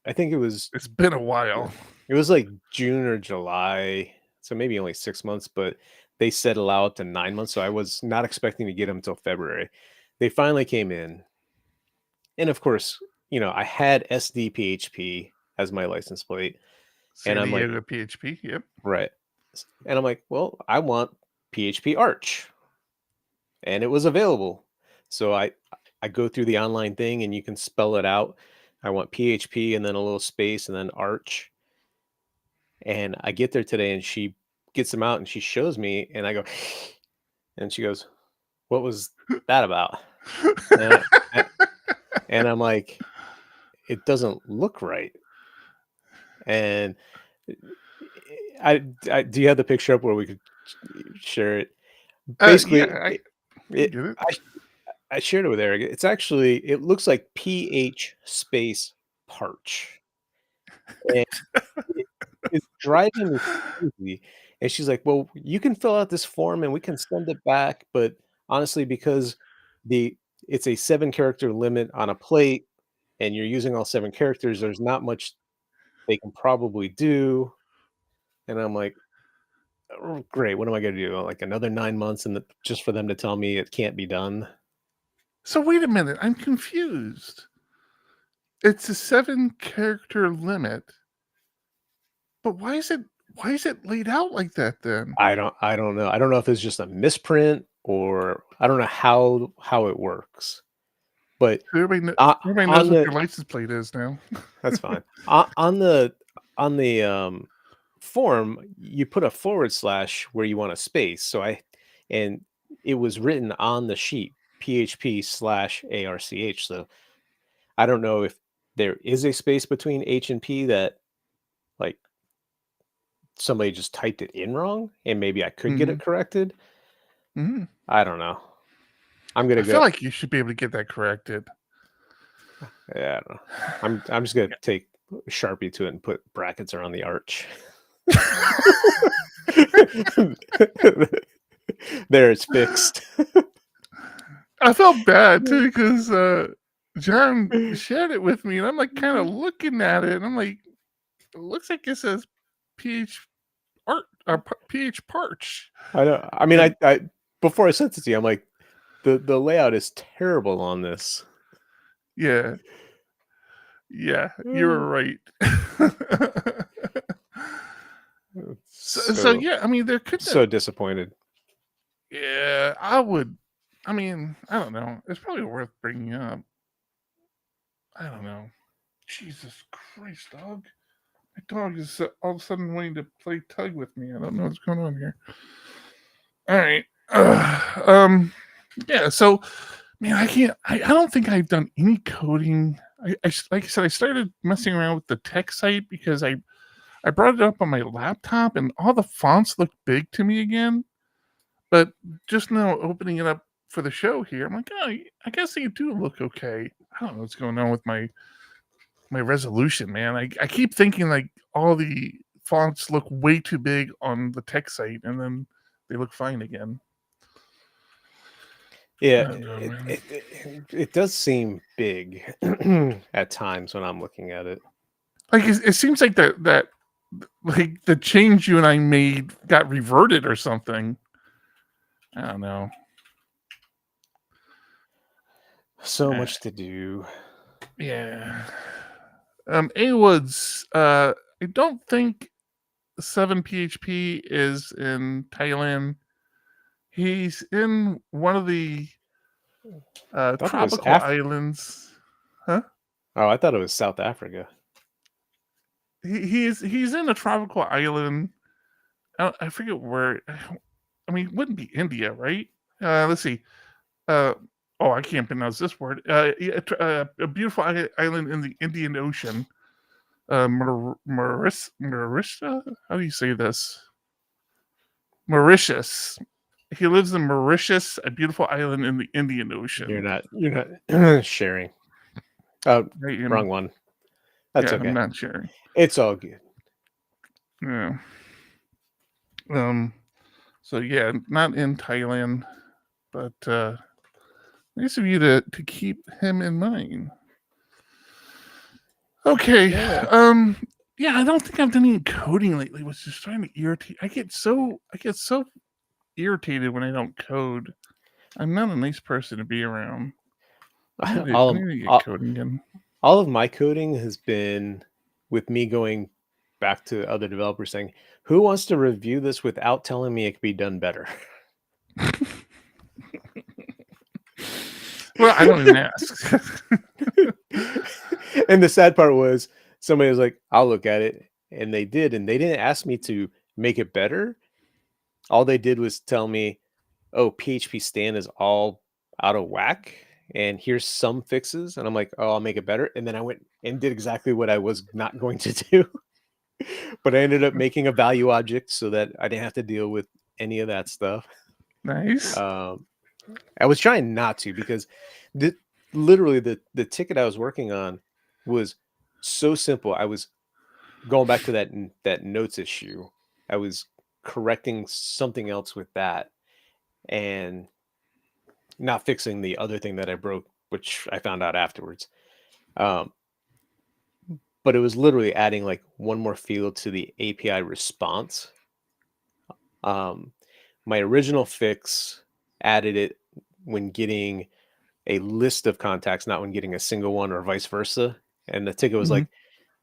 I think it was. It's been a while. It was like June or July, so maybe only 6 months. But they said allow up to 9 months, so I was not expecting to get them until February. They finally came in, and of course, I had SDPHP as my license plate, San and I'm like, Diego PHP. Yep. right, and I'm like, well, I want PHP Arch, and it was available. So I go through the online thing, and you can spell it out. I want PHP and then a little space and then Arch. And I get there today, and she gets them out, and she shows me, and I go, and she goes, "What was that about?" And I'm like, "It doesn't look right." And I do you have the picture up where we could share it? Basically, Yeah, get it. I shared it with Eric. It's actually, it looks like PH space Parch. And it's driving me crazy. And she's like, well, you can fill out this form and we can send it back. But honestly, because it's a 7-character limit on a plate and you're using all 7 characters, there's not much they can probably do. And I'm like, oh, great. What am I going to do? Like another 9 months just for them to tell me it can't be done? So wait a minute, I'm confused. It's a 7-character limit, but why is it laid out like that then? I don't know. I don't know if it's just a misprint or I don't know how it works. But Everybody knows what their license plate is now. That's fine. On the form, you put a / where you want a space. And it was written on the sheet PHP/ARCH. So I don't know if there is a space between H and P that like somebody just typed it in wrong and maybe I could get it corrected. Mhm. I don't know. I'm gonna I go. feel like you should be able to get that corrected. Yeah, I don't know. I'm just gonna take Sharpie to it and put brackets around the arch. There, it's fixed. I felt bad too because John shared it with me, and I'm like kind of looking at it, and I'm like, it looks like it says PH art or PH Parch. I know. I mean, I before I sent it to you, I'm like, the layout is terrible on this. Yeah, you're right. so yeah, I mean, there could so disappointed. Yeah, I would. I mean, I don't know. It's probably worth bringing up. I don't know. Jesus Christ, dog. My dog is all of a sudden wanting to play tug with me. I don't know what's going on here. All right. Yeah, so, man, I don't think I've done any coding. Like I said, I started messing around with the tech site because I brought it up on my laptop and all the fonts looked big to me again. But just now opening it up for the show here, I'm like, oh, I guess they do look okay. I don't know what's going on with my resolution, man. I keep thinking like all the fonts look way too big on the tech site, and then they look fine again. Yeah, it does seem big at times when I'm looking at it. Like it seems like that like the change you and I made got reverted or something. I don't know. So much to do. Yeah. A Woods, I don't think 7PHP is in Thailand. He's in one of the tropical islands. Huh? Oh, I thought it was South Africa. He's in a tropical island. I forget where. I mean, it wouldn't be India, right? Let's see. I can't pronounce this word. A beautiful island in the Indian Ocean. Mauritius? How do you say this? Mauritius. He lives in Mauritius, a beautiful island in the Indian Ocean. You're not sharing. Oh, wrong one. That's okay. I'm not sharing. It's all good. Yeah. So yeah, not in Thailand, but nice of you to keep him in mind. Okay. Yeah, I don't think I've done any coding lately, which is trying to irritate. I get so irritated when I don't code. I'm not a nice person to be around. I need to get coding again. All of my coding has been with me going back to other developers saying, who wants to review this without telling me it could be done better? Well, I don't even ask. And the sad part was somebody was like, I'll look at it. And they did. And they didn't ask me to make it better. All they did was tell me, oh, PHP stand is all out of whack. And here's some fixes. And I'm like, oh, I'll make it better. And then I went and did exactly what I was not going to do. But I ended up making a value object so that I didn't have to deal with any of that stuff. Nice. I was trying not to because literally the ticket I was working on was so simple. I was going back to that notes issue. I was correcting something else with that and not fixing the other thing that I broke, which I found out afterwards. But it was literally adding like one more field to the API response. My original fix added it when getting a list of contacts, not when getting a single one or vice versa. And the ticket was like,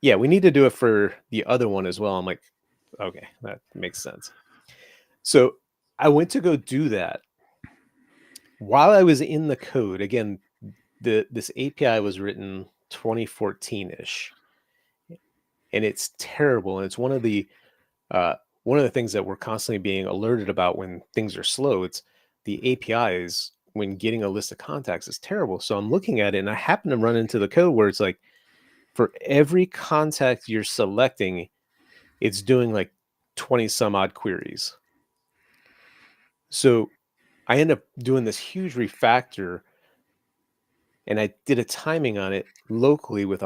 yeah, we need to do it for the other one as well. I'm like, okay, that makes sense. So I went to go do that. While I was in the code, again, this API was written 2014-ish. And it's terrible. And it's one of the things that we're constantly being alerted about when things are slow. It's the API is when getting a list of contacts is terrible. So I'm looking at it and I happen to run into the code where it's like, for every contact you're selecting, it's doing like 20 some odd queries. So I end up doing this huge refactor, and I did a timing on it locally with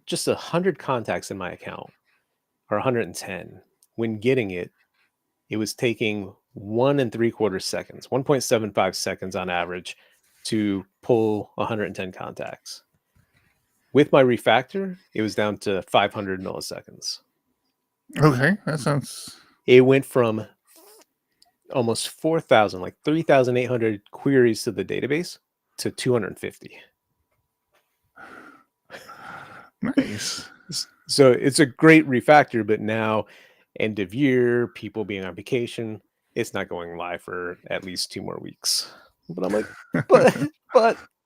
just 100 contacts in my account, or 110. When getting it, it was taking 1.75 seconds, 1.75 seconds on average to pull 110 contacts. With my refactor, it was down to 500 milliseconds. Okay, that sounds. It went from almost 4,000, like 3,800 queries to the database to 250. Nice. So it's a great refactor, but now end of year, people being on vacation, it's not going live for at least 2 more weeks. But I'm like,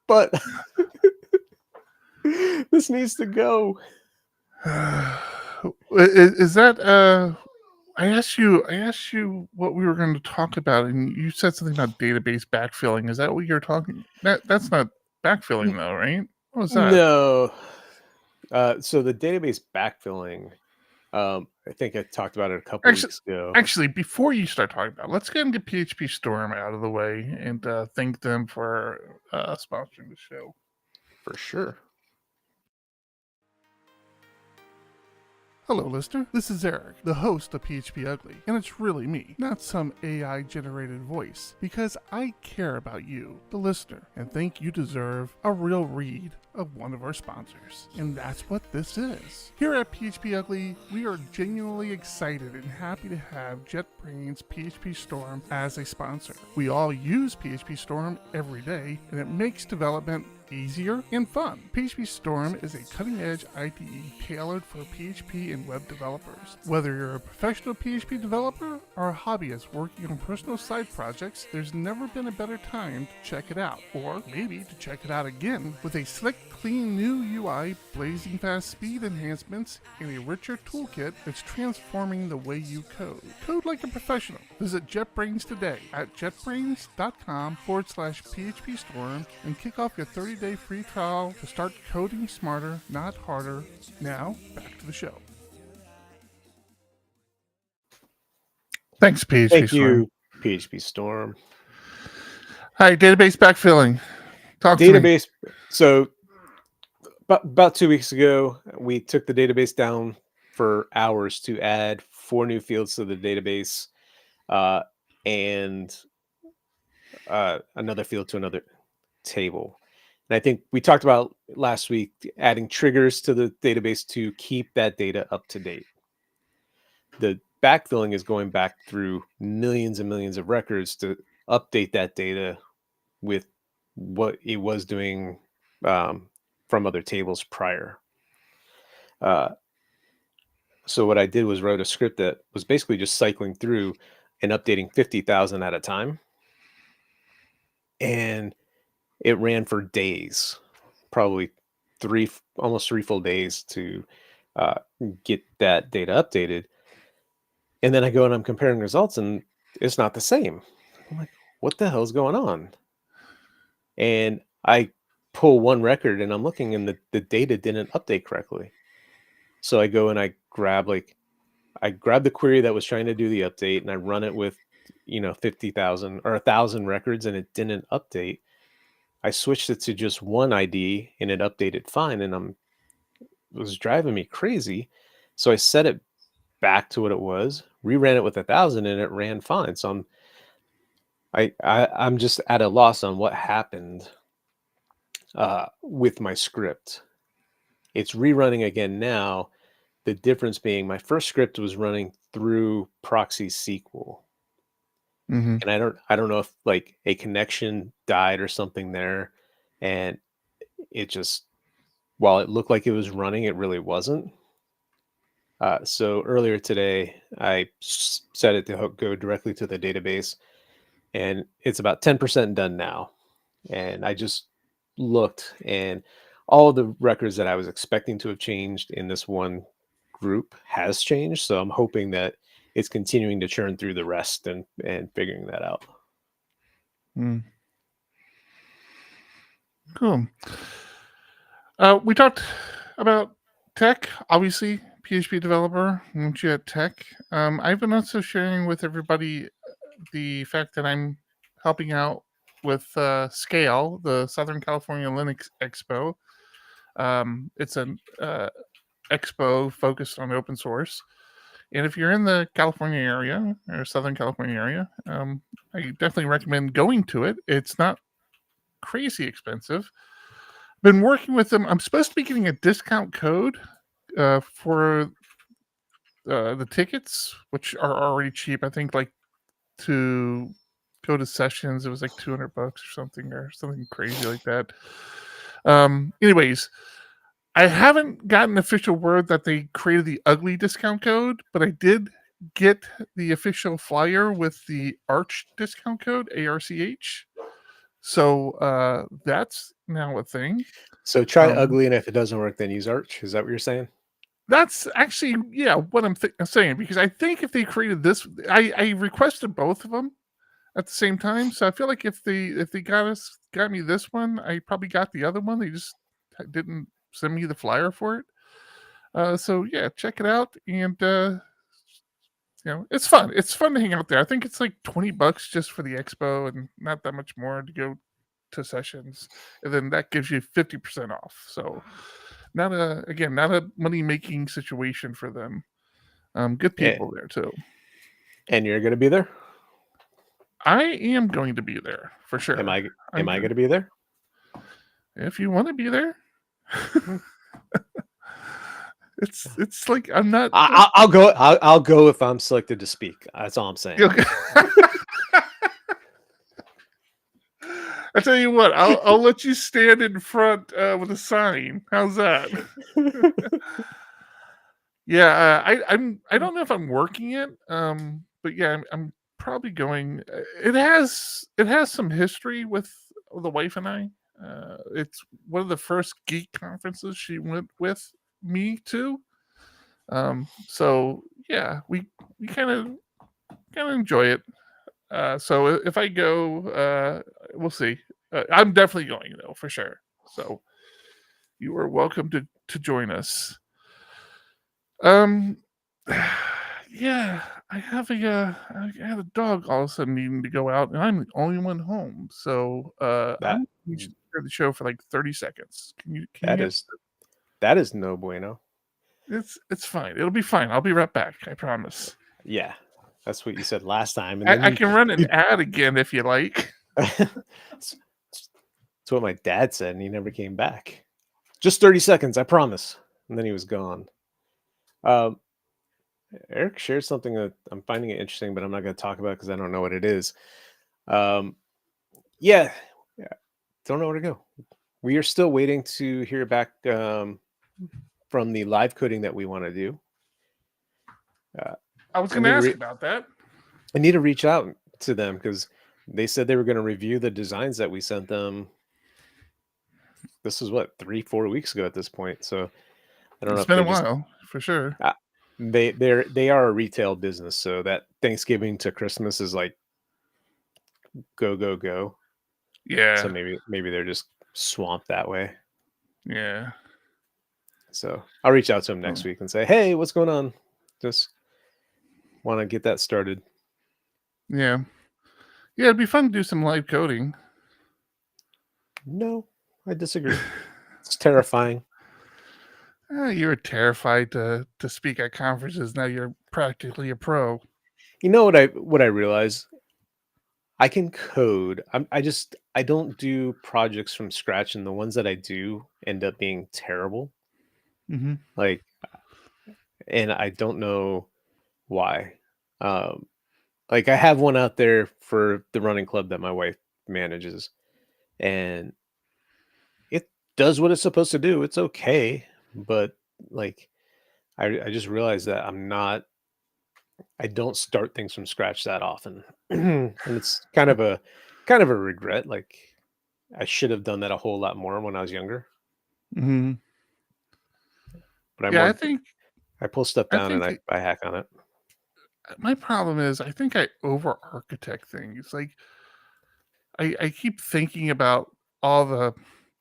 but this needs to go. Is that I asked you what we were going to talk about, and you said something about database backfilling. Is that what you're talking? That's not backfilling though, right? What was that? No. So the database backfilling, I think I talked about it a couple weeks ago. Actually, before you start talking about it, let's get into PHPStorm out of the way and thank them for sponsoring the show. For sure. Hello, listener. This is Eric, the host of PHPUgly, and it's really me, not some AI-generated voice, because I care about you, the listener, and think you deserve a real read of one of our sponsors. And that's what this is. Here at PHPUgly, we are genuinely excited and happy to have JetBrains PhpStorm as a sponsor. We all use PhpStorm every day, and it makes development easier and fun. PhpStorm is a cutting-edge IDE tailored for PHP and web developers. Whether you're a professional PHP developer or a hobbyist working on personal side projects, there's never been a better time to check it out, or maybe to check it out again with a slick, clean new UI, blazing fast speed enhancements, and a richer toolkit that's transforming the way you code. Code like a professional. Visit JetBrains today at jetbrains.com/PHPStorm and kick off your 30-day free trial to start coding smarter, not harder. Now, back to the show. Thanks, PHPStorm. Thank you, PHPStorm. Hi, database backfilling. Talk to me. Database. So about 2 weeks ago, we took the database down for hours to add 4 new fields to the database, and another field to another table. And I think we talked about last week adding triggers to the database to keep that data up to date. The backfilling is going back through millions and millions of records to update that data with what it was doing from other tables prior. So what I did was wrote a script that was basically just cycling through and updating 50,000 at a time. And it ran for days, probably almost 3 full days to get that data updated. And then I go and I'm comparing results and it's not the same. I'm like, what the hell's going on? And I pull one record and I'm looking and the data didn't update correctly. So I go and I grab the query that was trying to do the update and I run it with 50,000 or 1,000 records and it didn't update. I switched it to just one ID and it updated fine, and it was driving me crazy. So I set it back to what it was, reran it with 1,000, and it ran fine. So I'm just at a loss on what happened with my script. It's rerunning again now. The difference being my first script was running through proxy SQL. Mm-hmm. And I don't know if like a connection died or something there, and it just, while it looked like it was running, it really wasn't. So earlier today, I set it to go directly to the database, and it's about 10% done now. And I just looked, and all the records that I was expecting to have changed in this one group has changed. So I'm hoping that it's continuing to churn through the rest and figuring that out. Mm. Cool. We talked about tech, obviously, PHP developer, once you at tech. I've been also sharing with everybody the fact that I'm helping out with Scale, the Southern California Linux Expo. It's an expo focused on open source. And if you're in the California area or Southern California area, I definitely recommend going to it. It's not crazy expensive. Been working with them. I'm supposed to be getting a discount code for the tickets, which are already cheap. I think like to go to sessions, it was like $200 or something crazy like that. Anyways, I haven't gotten official word that they created the ugly discount code, but I did get the official flyer with the Arch discount code, ARCH. So that's now a thing. So try ugly, and if it doesn't work, then use Arch. Is that what you're saying? That's actually, what I'm saying, because I think if they created this, I requested both of them at the same time. So I feel like if they got me this one, I probably got the other one. They just didn't send me the flyer for it. So yeah, check it out, and it's fun. It's fun to hang out there. I think it's like $20 just for the expo, and not that much more to go to sessions, and then that gives you 50% off. So not a money making situation for them. Good people there too. And you're going to be there? I am going to be there for sure. Am I going to be there? If you want to be there. It's like I'm not. I'll go. I'll go if I'm selected to speak. That's all I'm saying. Okay. I tell you what, I'll let you stand in front with a sign. How's that? Yeah, I don't know if I'm working it, but yeah, I'm probably going. It has some history with the wife and I. It's one of the first geek conferences she went with me to. So yeah, we kind of enjoy it. So if I go, we'll see. I'm definitely going though, for sure. So you are welcome to join us. Yeah, I have a dog all of a sudden needing to go out, and I'm the only one home. So I'm going to share the show for like 30 seconds. That is no bueno. It's fine. It'll be fine. I'll be right back. I promise. Yeah, that's what you said last time. And I can run an ad again if you like. That's what my dad said, and he never came back. Just 30 seconds, I promise. And then he was gone. Eric shared something that I'm finding it interesting, but I'm not going to talk about because I don't know what it is. Yeah, don't know where to go. We are still waiting to hear back from the live coding that we want to do. I was going to ask about that. I need to reach out to them because they said they were going to review the designs that we sent them. This is what, 3-4 weeks ago at this point. So I don't know. It's been a while for sure. They are a retail business, so that Thanksgiving to Christmas is like go. Yeah. So maybe they're just swamped that way. Yeah. So I'll reach out to them next week and say, hey, what's going on? Just want to get that started. Yeah. Yeah, it'd be fun to do some live coding. No, I disagree. It's terrifying. You were terrified to speak at conferences. Now you're practically a pro. You know what I realize? I can code. I don't do projects from scratch, and the ones that I do end up being terrible. Mm-hmm. Like, and I don't know why. Like I have one out there for the running club that my wife manages, and it does what it's supposed to do. It's okay, but like I just realized that I don't start things from scratch that often. And it's kind of a regret. Like I should have done that a whole lot more when I was younger. Mm-hmm. But I think I pull stuff down and I hack on it. My problem is I think I over architect things. Like I keep thinking about all the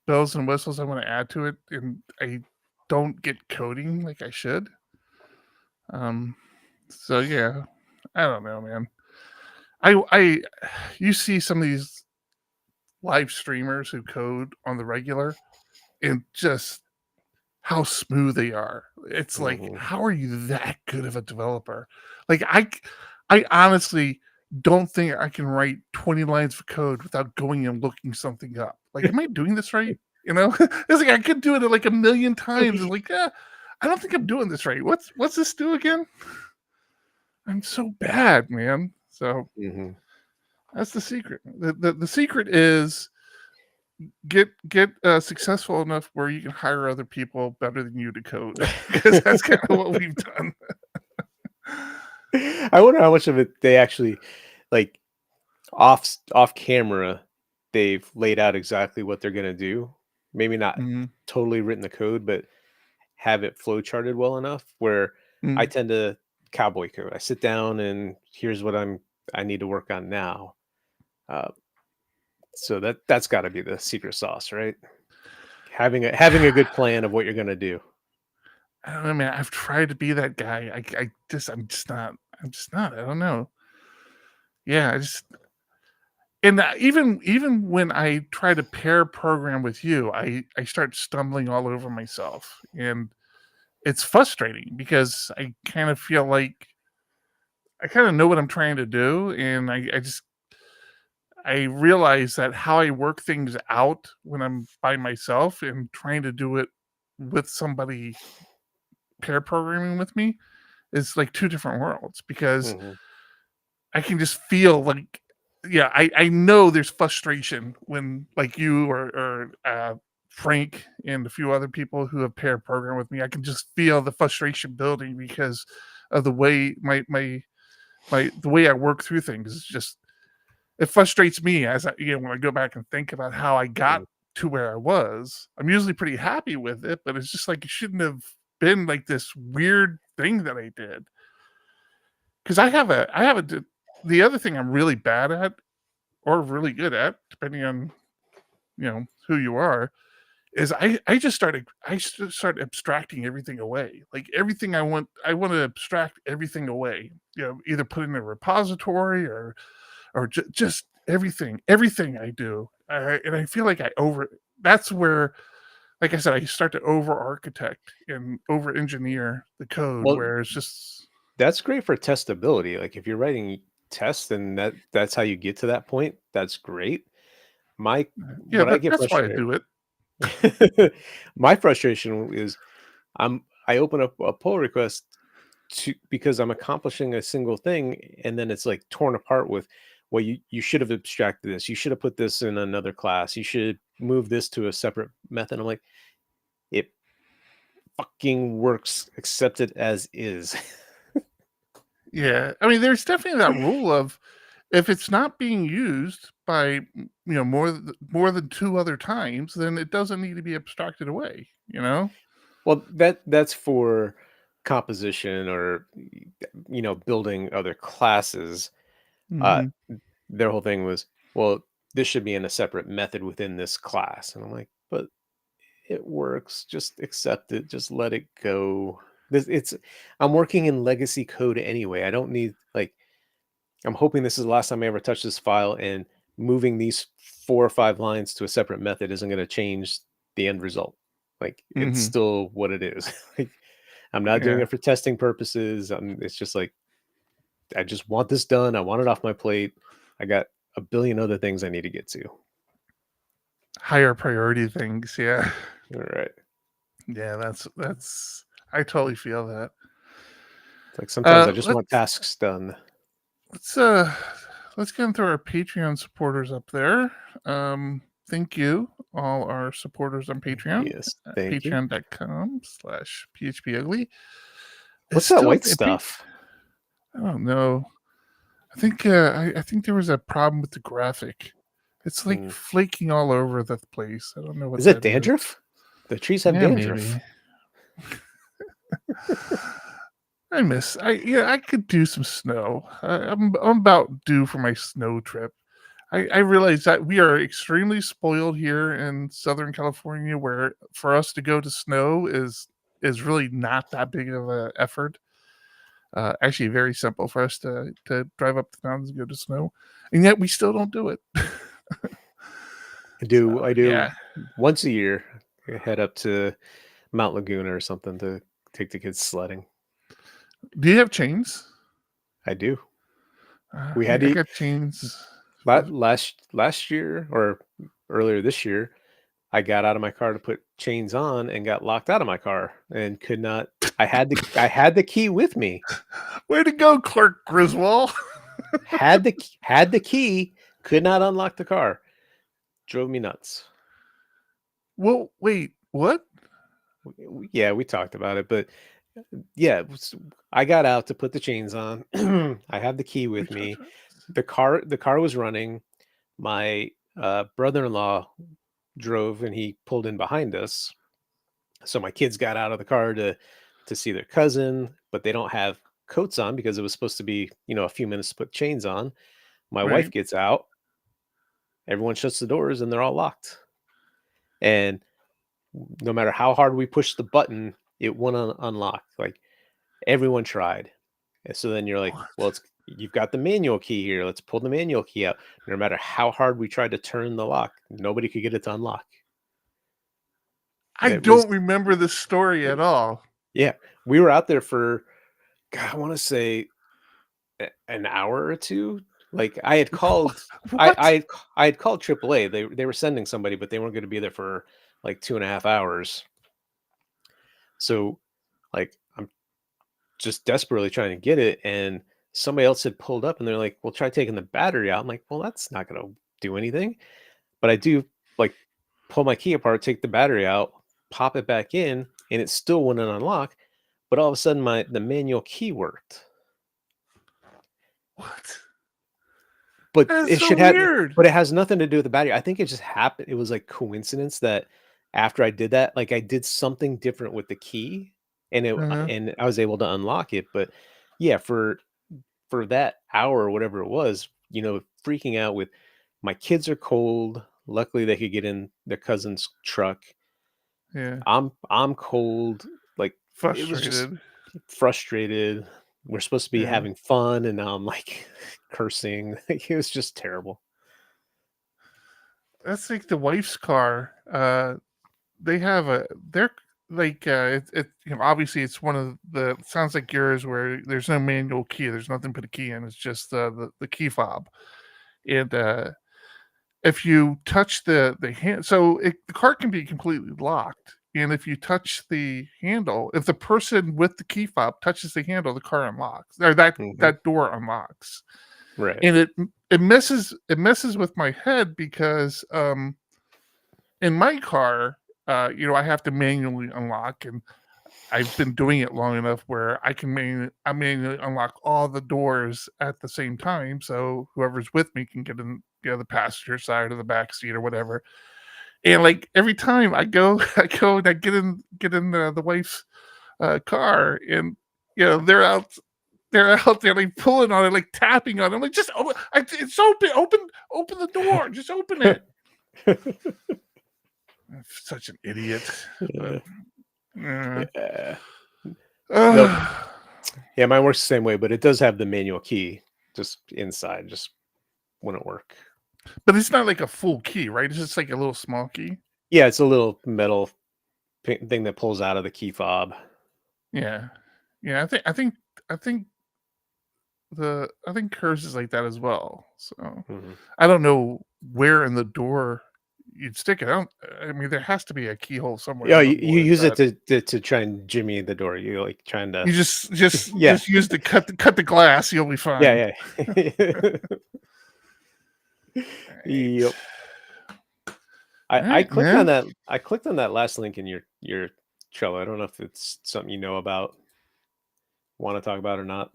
bells and whistles I want to add to it, and I don't get coding like I should. So yeah, I don't know, man. You see some of these live streamers who code on the regular, and just how smooth they are. It's like, how are you that good of a developer? Like I honestly don't think I can write 20 lines of code without going and looking something up. Like, am I doing this right? You know, it's like I could do it like a million times. And like, I don't think I'm doing this right. What's this do again? I'm so bad, man. So that's the secret. The secret is get successful enough where you can hire other people better than you to code, because that's kind of what we've done. I wonder how much of it they actually, like, off camera, they've laid out exactly what they're going to do. Maybe not totally written the code, but have it flow charted well enough where I tend to cowboy code. I sit down and here's what I need to work on now. So that's got to be the secret sauce, right? Having a good plan of what you're going to do. I don't know, man. I've tried to be that guy. I'm just not. I don't know. Yeah, and even when I try to pair program with you, I start stumbling all over myself, and it's frustrating because I kind of feel like I kind of know what I'm trying to do, and I realize that how I work things out when I'm by myself and trying to do it with somebody pair programming with me is like two different worlds, because I can just feel like, yeah, I know there's frustration when, like, you or Frank and a few other people who have pair programmed with me, I can just feel the frustration building because of the way the way I work through things. It's just, it frustrates me as when I go back and think about how I got to where I was. I'm usually pretty happy with it, but it's just like, it shouldn't have been like this weird thing that I did. Because the other thing I'm really bad at, or really good at, depending on who you are, is I just start abstracting everything away. Like, everything I want to abstract everything away. Either put in a repository or just everything I do. And I feel like that's where, like I said, I start to over architect and over engineer the code, where it's just. That's great for testability. Like, if you're writing tests and that's how you get to that point, that's great. I get That's why I frustrated. do it. My frustration is I open up a pull request because I'm accomplishing a single thing, and then it's like torn apart with, well, you should have abstracted this. You should have put this in another class. You should move this to a separate method. I'm like, it fucking works. Accept it as is. Yeah, I mean, there's definitely that rule of, if it's not being used by more than two other times, then it doesn't need to be abstracted away. Well, that's for composition or building other classes. Their whole thing was, well, this should be in a separate method within this class, and I'm like, but it works. Just accept it. Just let it go. I'm working in legacy code anyway. I don't need, like, I'm hoping this is the last time I ever touch this file, and moving these 4 or 5 lines to a separate method isn't going to change the end result. Like, it's still what it is. Like, I'm not doing it for testing purposes. It's just like, I just want this done. I want it off my plate. I got a billion other things I need to get to. Higher priority things. Yeah. All right. Yeah, that's I totally feel that. It's like, sometimes I just want tasks done. Let's get into our Patreon supporters up there. Thank you, all our supporters on Patreon. Yes, thank you. Patreon.com/PHPUgly. What's that white stuff? I don't know. I think I think there was a problem with the graphic. It's like flaking all over the place. I don't know what. Is it dandruff? The trees have dandruff. I could do some snow. I'm about due for my snow trip. I realize that we are extremely spoiled here in Southern California, where for us to go to snow is really not that big of an effort. Actually, very simple for us to drive up the mountains and go to snow, and yet we still don't do it. I do. So, I do yeah. once a year. I head up to Mount Laguna or something to take the kids sledding. Do you have chains? I do. We had I to got chains. last year or earlier this year. I got out of my car to put chains on and got locked out of my car and could not. I had the key with me. Way to go, Clerk Griswold. Had the key. Could not unlock the car. Drove me nuts. Well, wait, what? Yeah, we talked about it, but yeah, I got out to put the chains on. I have the key with me. The car was running. My brother-in-law drove and he pulled in behind us. So my kids got out of the car to see their cousin, but they don't have coats on because it was supposed to be, a few minutes to put chains on. My wife Right. gets out. Everyone shuts the doors and they're all locked. And no matter how hard we pushed the button, it wouldn't unlock. Like everyone tried. And so then you're like, well, you've got the manual key here. Let's pull the manual key out. No matter how hard we tried to turn the lock, nobody could get it to unlock. I don't remember this story at all. Yeah. We were out there for, God, I want to say an hour or two. Like I had called, I had called AAA. They were sending somebody, but they weren't going to be there for like 2.5 hours. So like I'm just desperately trying to get it, and somebody else had pulled up and they're like, well, try taking the battery out. I'm like, well, that's not going to do anything. But I do like pull my key apart, take the battery out, pop it back in, and it still wouldn't unlock. But all of a sudden the manual key worked. What? But That's it so should have, weird. but it has nothing to do with the battery. I think it just happened. It was like coincidence that after I did that, like I did something different with the key, and and I was able to unlock it. But yeah, for that hour or whatever it was, freaking out with my kids are cold. Luckily, they could get in their cousin's truck. Yeah. I'm cold. Like it was just Frustrated. frustrated. We're supposed to be Yeah. having fun, and now I'm like cursing. Like, it was just terrible. That's like the wife's car. They have they're like obviously it's one of the sounds like yours where there's no manual key. There's nothing to put a key in. It's just the key fob. And if you touch the hand, so the car can be completely locked. And if you touch the handle, if the person with the key fob touches the handle, the car unlocks, or that door unlocks. Right. And it messes with my head because in my car, I have to manually unlock, and I've been doing it long enough where I can manually unlock all the doors at the same time, so whoever's with me can get in, the passenger side or the back seat or whatever. And like every time I go and I get in the wife's car, and they're out there like pulling on it, like tapping on it. I'm like, just it's open the door, just open it. I'm such an idiot. Yeah. Nope. Yeah, mine works the same way, but it does have the manual key just inside. Just wouldn't work. But it's not like a full key, right? It's just like a little small key. Yeah, it's a little metal thing that pulls out of the key fob. Yeah. I think hers is like that as well. So I don't know where in the door you'd stick it. I mean, there has to be a keyhole somewhere. Yeah, you use it to try and jimmy the door. You like trying to. You just Yeah. just use to cut the glass. You'll be fine. Yeah. Right. Yep. I clicked on that. I clicked on that last link in your Trello. I don't know if it's something you know about, want to talk about or not.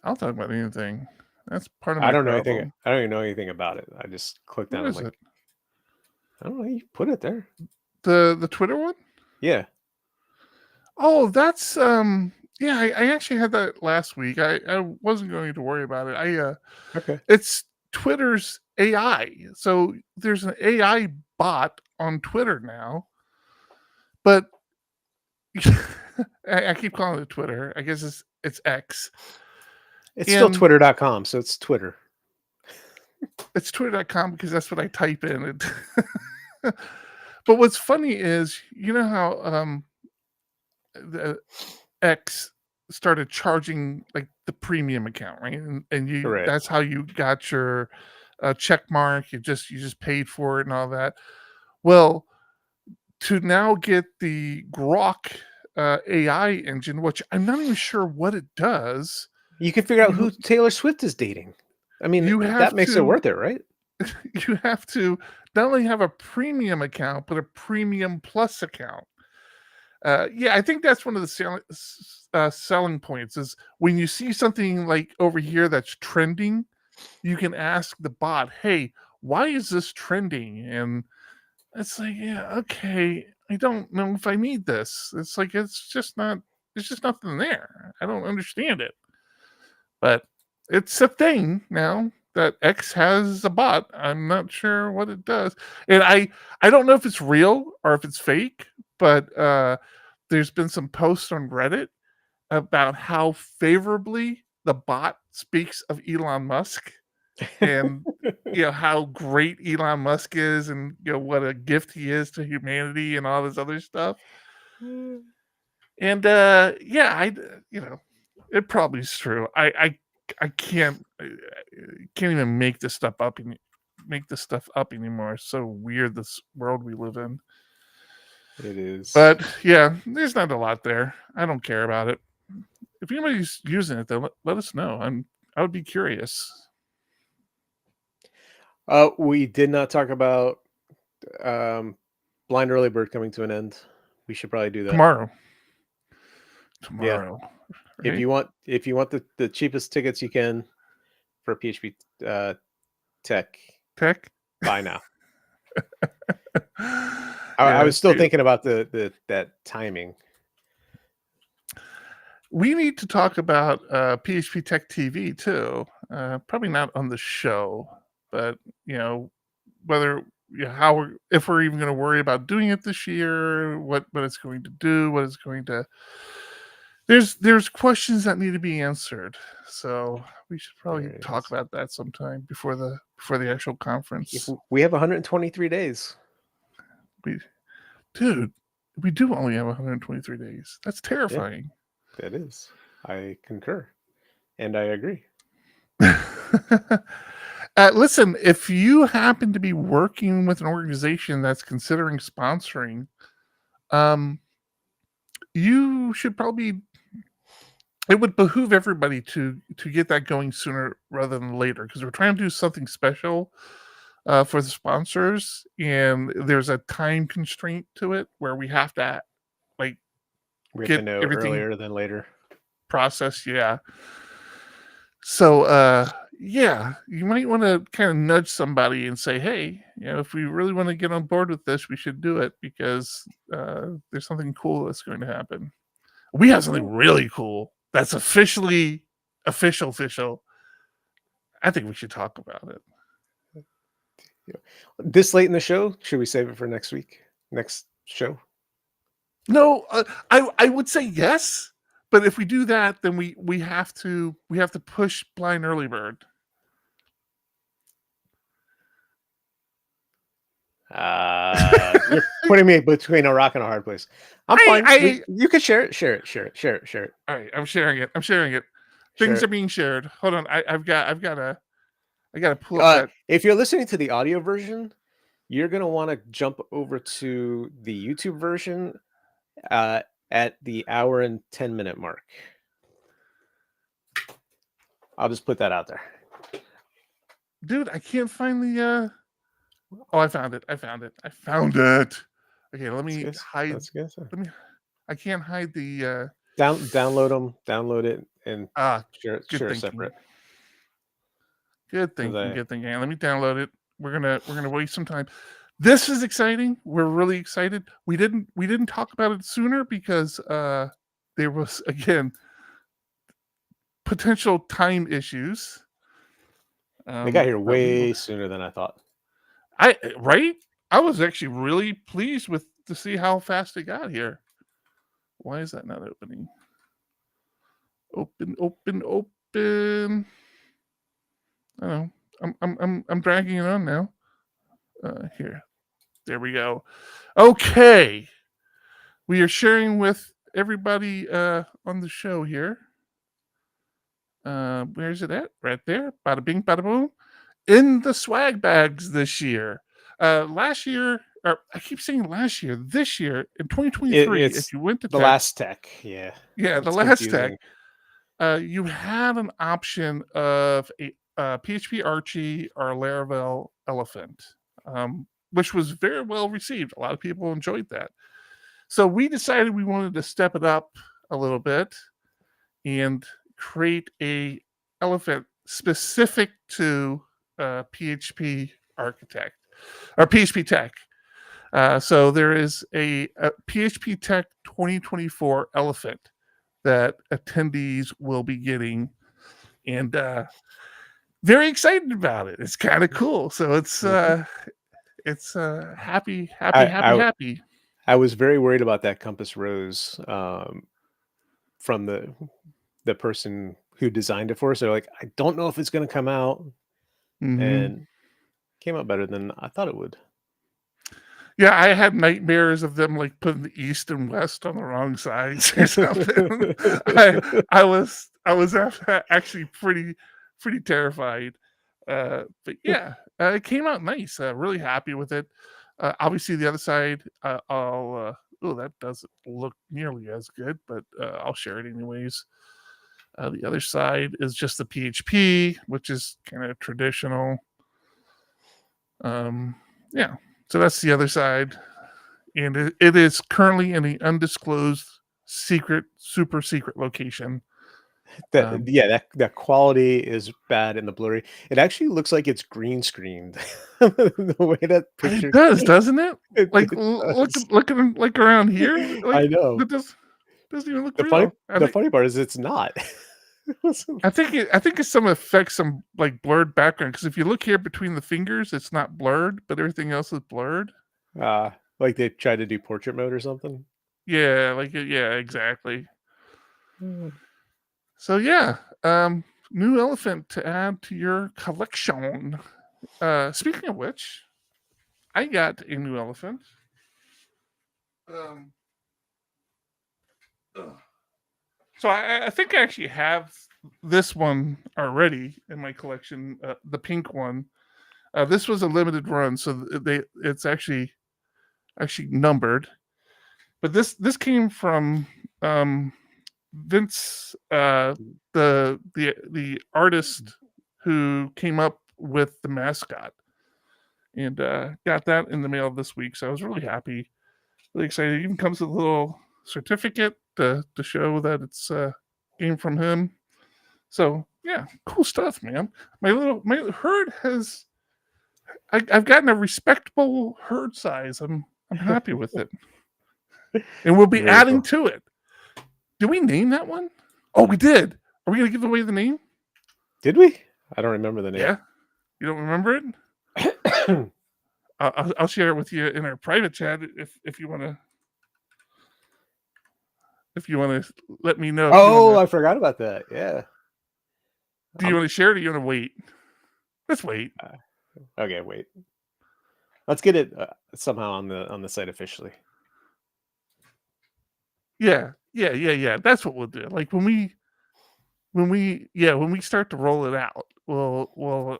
I'll talk about anything. That's part of my I don't know problem. anything. I don't even know anything about it. I just clicked on it. Like, I don't know. You put it there. The Twitter one? Yeah. Oh, that's yeah. I actually had that last week. I wasn't going to worry about it. Okay. It's Twitter's AI. So there's an AI bot on Twitter now, but I keep calling it Twitter. I guess it's X. It's still And twitter.com, so it's Twitter. it's twitter.com because that's what I type in. But what's funny is, you know how the X started charging like the premium account, right? And you Correct. that's how you got your check mark. You just paid for it and all that. Well, to now get the Grok AI engine, which I'm not even sure what it does. You can figure out You- who Taylor Swift is dating. I mean, You have that makes it to- worth it, right? You have to not only have a premium account, but a premium plus account. Yeah, I think that's one of the selling points is when you see something like over here that's trending, you can ask the bot, hey, why is this trending? And it's like, yeah, okay, I don't know if I need this. It's like, it's just nothing there. I don't understand it. But it's a thing now that X has a bot. I'm not sure what it does. And I don't know if it's real or if it's fake, but there's been some posts on Reddit about how favorably the bot speaks of Elon Musk and how great Elon Musk is and what a gift he is to humanity and all this other stuff. And it probably is true. I can't even make this stuff up anymore. It's so weird, this world we live in. It is. But yeah, there's not a lot there. I don't care about it. If anybody's using it, though, let us know. I would be curious. We did not talk about Blind Early Bird coming to an end. We should probably do that Tomorrow. Yeah. Right? If you want the cheapest tickets you can for PHP Tech, buy now. I was still thinking about that timing. We need to talk about PHP Tech TV too. Probably not on the show, but whether if we're even going to worry about doing it this year, what it's going to do, what it's going to. There's questions that need to be answered, so we should probably talk about that sometime before the actual conference. We have 123 days. We do only have 123 days. That's terrifying. That is. I concur, and I agree. Listen, if you happen to be working with an organization that's considering sponsoring, you should probably. It would behoove everybody to get that going sooner rather than later, because we're trying to do something special for the sponsors, and there's a time constraint to it where we have to get to know earlier than later. Process, yeah. So you might want to kind of nudge somebody and say, hey, if we really want to get on board with this, we should do it, because there's something cool that's going to happen. We have something really cool that's official. I think we should talk about it. This late in the show, should we save it for next show? No, I would say yes, but if we do that, then we have to push Blind Early Bird. You're putting me between a rock and a hard place. I'm fine. You can share it. Share it. All right, I'm sharing it. Things are being shared. Hold on, I've got to pull up that. If you're listening to the audio version, you're gonna want to jump over to the YouTube version at the hour and 10-minute mark. I'll just put that out there. Dude, I can't find the I found it. Okay, let me hide. I can't hide the download it and share it separate. Good thinking. Let me download it. We're gonna waste some time. This is exciting. We're really excited. We didn't talk about it sooner because there was, again, potential time issues. They got here but we- way sooner than I thought. right? I was actually really pleased to see how fast it got here. Why is that not opening? Open. I don't know. I'm dragging it on now. Here. There we go. Okay. We are sharing with everybody on the show here. Where's it at? Right there. Bada bing, bada boom. In the swag bags this year. Last year, or I keep saying last year, this year in 2023, It's if you went to the Tech, last tech. Yeah. yeah, the It's last confusing. Tech, you had an option of a PHP Archie or a Laravel Elephant, which was very well received. A lot of people enjoyed that. So we decided we wanted to step it up a little bit and create a elephant specific to PHP Architect or PHP Tech. So there is a PHP Tech 2024 elephant that attendees will be getting, and very excited about it. It's kind of cool. So it's happy. I was very worried about that Compass Rose from the person who designed it for us. They're like, I don't know if it's going to come out, and came out better than I thought it would. Yeah, I had nightmares of them like putting the east and west on the wrong sides or something. I was actually pretty terrified. But yeah, it came out nice. Really happy with it. Obviously, the other side, oh, that doesn't look nearly as good, but I'll share it anyways. The other side is just the PHP, which is kind of traditional. Yeah. So that's the other side. And it is currently in the undisclosed super secret location. That quality is bad in the blurry. It actually looks like it's green screened. The way that picture It does, doesn't it? Like does. look like around here. Like, I know. It doesn't even look The real. funny part is it's not. I think it's some effects, some like blurred background. Because if you look here between the fingers, it's not blurred, but everything else is blurred. Like they tried to do portrait mode or something. Yeah, exactly. So yeah, new elephant to add to your collection. Speaking of which, I got a new elephant. So I think I actually have this one already in my collection, the pink one. This was a limited run, so it's actually numbered. But this came from Vince, the artist who came up with the mascot, and got that in the mail this week. So I was really happy, really excited. It even comes with a little certificate to show that it's came from him. So yeah, cool stuff, man. My herd has I've gotten a respectable herd size. I'm happy with it, and we'll be Very adding cool. to it. Did we name that one? Oh, we did. Are we gonna give away the name? Did we? I don't remember the name. Yeah, you don't remember it? I'll share it with you in our private chat if you want to. If you want to let me know. I forgot about that. Yeah. Do you want to share it or you want to wait? Let's wait. Okay, wait. Let's get it somehow on the site officially. Yeah. That's what we'll do. Like when we start to roll it out, we'll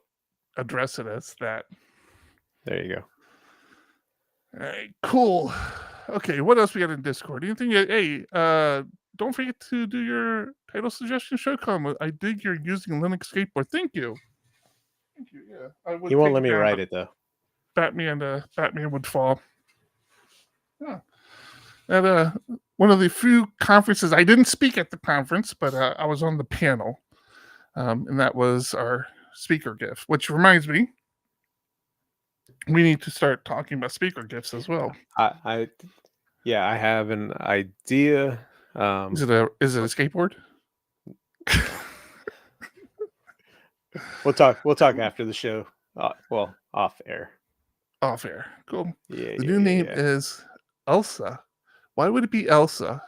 address it as that. There you go. All right, cool. Okay, what else we got in Discord? Anything? Hey, don't forget to do your title suggestion show comment. I dig you're using Linux skateboard. Thank you. Yeah, He won't let me write it though. Batman would fall. Yeah. At one of the few conferences, I didn't speak at the conference, but I was on the panel, and that was our speaker gift. Which reminds me, we need to start talking about speaker gifts as well. I have an idea. Is it a skateboard? We'll talk after the show. Well, off air. Off air. Cool. Yeah. The new name is Elsa. Why would it be Elsa?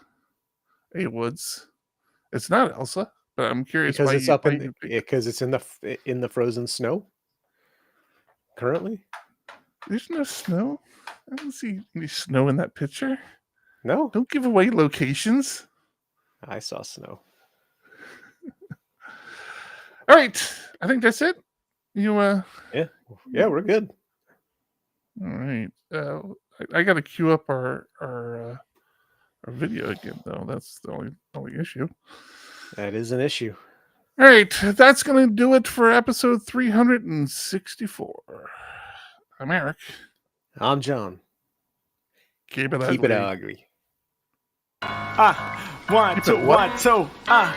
Hey, Woods. It's not Elsa, but I'm curious Because why it's up in because it's in the frozen snow currently. There's no snow. I don't see any snow in that picture. No, Don't give away locations. I saw snow. All right, I think that's it. You Yeah, we're good. All right. I got to queue up our video again, though. That's the only issue. That is an issue. All right, that's going to do it for episode 364. I'm Eric. I'm John. Keep it ugly. 1, 2, 1, 2.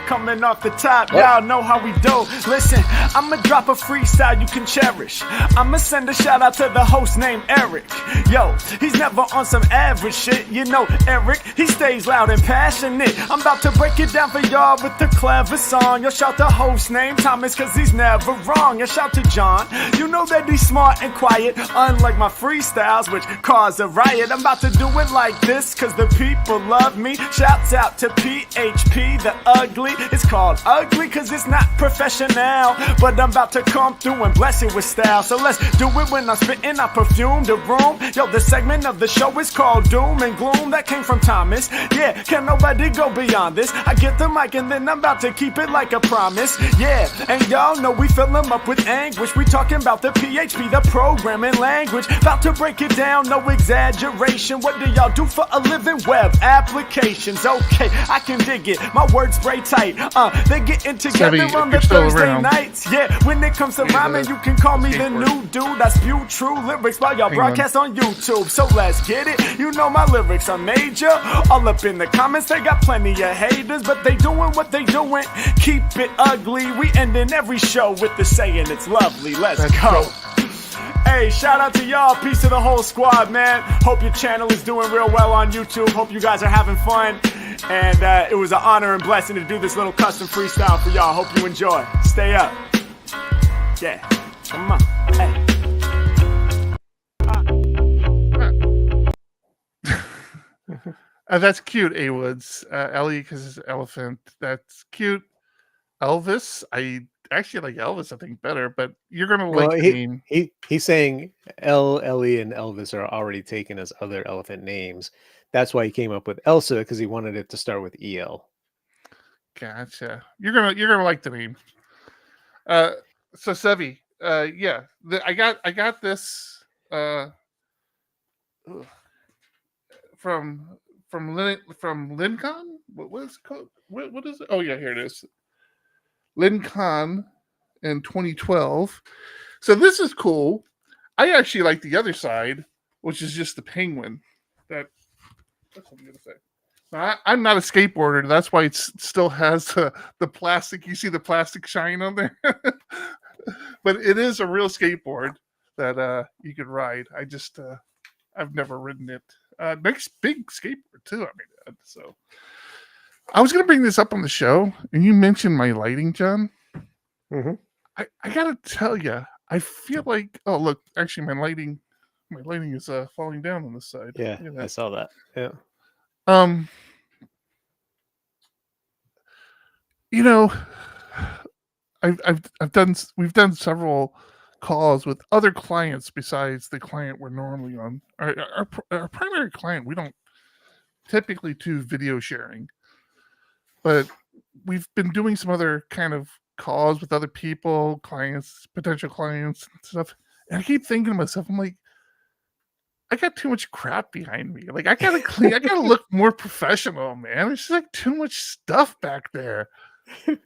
Coming off the top, y'all know how we do. Listen, I'ma drop a freestyle you can cherish. I'ma send a shout out to the host named Eric. Yo, he's never on some average shit. You know Eric, he stays loud and passionate. I'm about to break it down for y'all with the clever song. Yo, shout the host named Thomas, cause he's never wrong. And shout to John, you know that he's smart and quiet, unlike my freestyles, which cause a riot. I'm about to do it like this, cause the people love me. Shouts out to PHP, the ugly. It's called ugly cause it's not professional, but I'm about to come through and bless it with style. So let's do it when I'm spitting, I perfume the room. Yo, the segment of the show is called Doom and Gloom. That came from Thomas. Yeah, can nobody go beyond this? I get the mic and then I'm about to keep it like a promise. Yeah, and y'all know we fill them up with anguish. We talking about the PHP, the programming language. About to break it down, no exaggeration. What do y'all do for a living? Web applications. Okay, I can dig it. My words spray tight. They getting together on the Thursday nights. Yeah, when it comes to rhyming, you can call me the new dude. I spew true lyrics while y'all broadcast on YouTube. So let's get it. You know my lyrics are major. All up in the comments, they got plenty of haters, but they doing what they doing. Keep it ugly. We ending every show with the saying it's lovely. Let's go. Hey, shout out to y'all. Peace to the whole squad, man. Hope your channel is doing real well on YouTube. Hope you guys are having fun. And it was an honor and blessing to do this little custom freestyle for y'all. Hope you enjoy. Stay up. Yeah. Come on. Hey. That's cute, A Woods. Ellie, because it's elephant. That's cute. Elvis. I actually like Elvis, I think, better, but you're gonna like the name. He's saying Ellie, and Elvis are already taken as other elephant names. That's why he came up with Elsa, because he wanted it to start with EL. Gotcha. You're gonna like the name. So Sevi, yeah, I got this from Lincon. What is it called? What is it? Oh yeah, here it is. Lincon in 2012. So this is cool. I actually like the other side, which is just the penguin. That's what I'm gonna say. I'm not a skateboarder. That's why it still has the plastic. You see the plastic shine on there. But it is a real skateboard that you could ride. I've never ridden it. Next big skateboard too. I mean, so I was gonna bring this up on the show, and you mentioned my lighting, John. Mm-hmm. I gotta tell you, I feel like look, actually, my lighting is falling down on this side. Yeah, I saw that. Yeah. You know, we've done several calls with other clients besides the client we're normally on. Our primary client, we don't typically do video sharing, but we've been doing some other kind of calls with other people, clients, potential clients and stuff. And I keep thinking to myself, I'm like, I got too much crap behind me. Like I gotta clean, I gotta look more professional, man. It's just like too much stuff back there.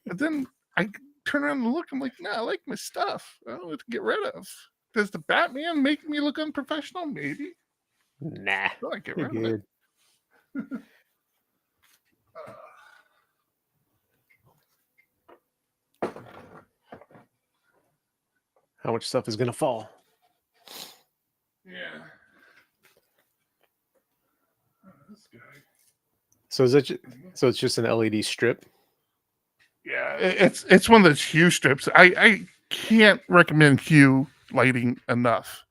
But then I turn around and look, I'm like, nah, I like my stuff. I don't want to get rid of. Does the Batman make me look unprofessional? Maybe. Nah. I get rid of it. How much stuff is gonna fall? Yeah. This guy. So it's just an LED strip? Yeah, it's one of those huge strips. I can't recommend Hue lighting enough.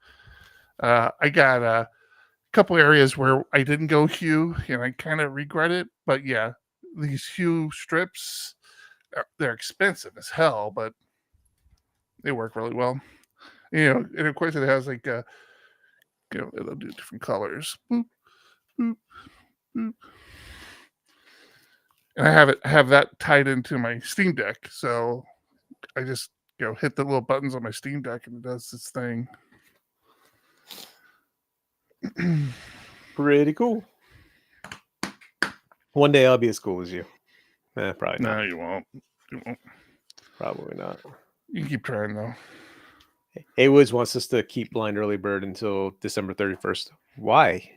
I got a couple areas where I didn't go Hue, and I kind of regret it. But yeah, these Hue strips, they're expensive as hell, but they work really well. And of course it has like it'll do different colors. Boop, boop, boop. And I have that tied into my Steam Deck, so I just hit the little buttons on my Steam Deck and it does this thing. Pretty cool. One day I'll be as cool as you. Probably not. No, you won't. You won't. Probably not. You can keep trying though. A Woods wants us to keep Blind Early Bird until December 31st. Why?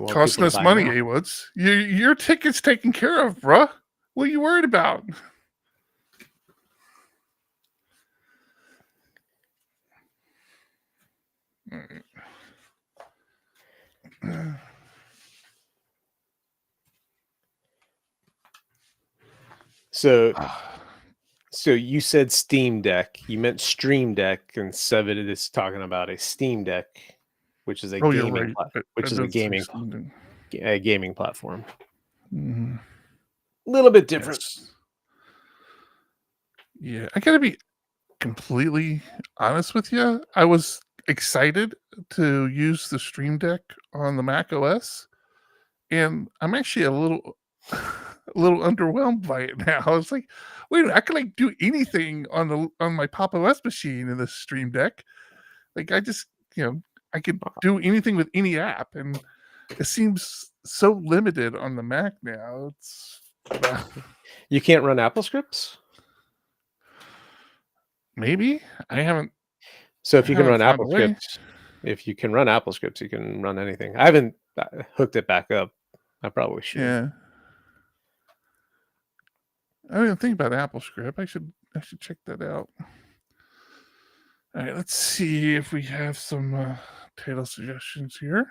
Costing us money, A Woods. Your ticket's taken care of, bruh. What are you worried about? So you said Steam Deck. You meant Stream Deck, and Seven is talking about a Steam Deck, which is a gaming platform. Mm-hmm. A little bit different. Yes. Yeah, I gotta be completely honest with you. I was excited to use the Stream Deck on the Mac OS, and I'm actually a little underwhelmed by it now. I was like, wait a minute, I can do anything on my Pop OS machine in this Stream Deck. Like I just I could do anything with any app, and it seems so limited on the Mac now. It's you can't run Apple scripts? Maybe I haven't. So if you can run Apple scripts, if you can run Apple scripts, you can run anything. I haven't hooked it back up. I probably should. Yeah. I didn't think about Apple script. I should check that out. All right, let's see if we have some title suggestions here.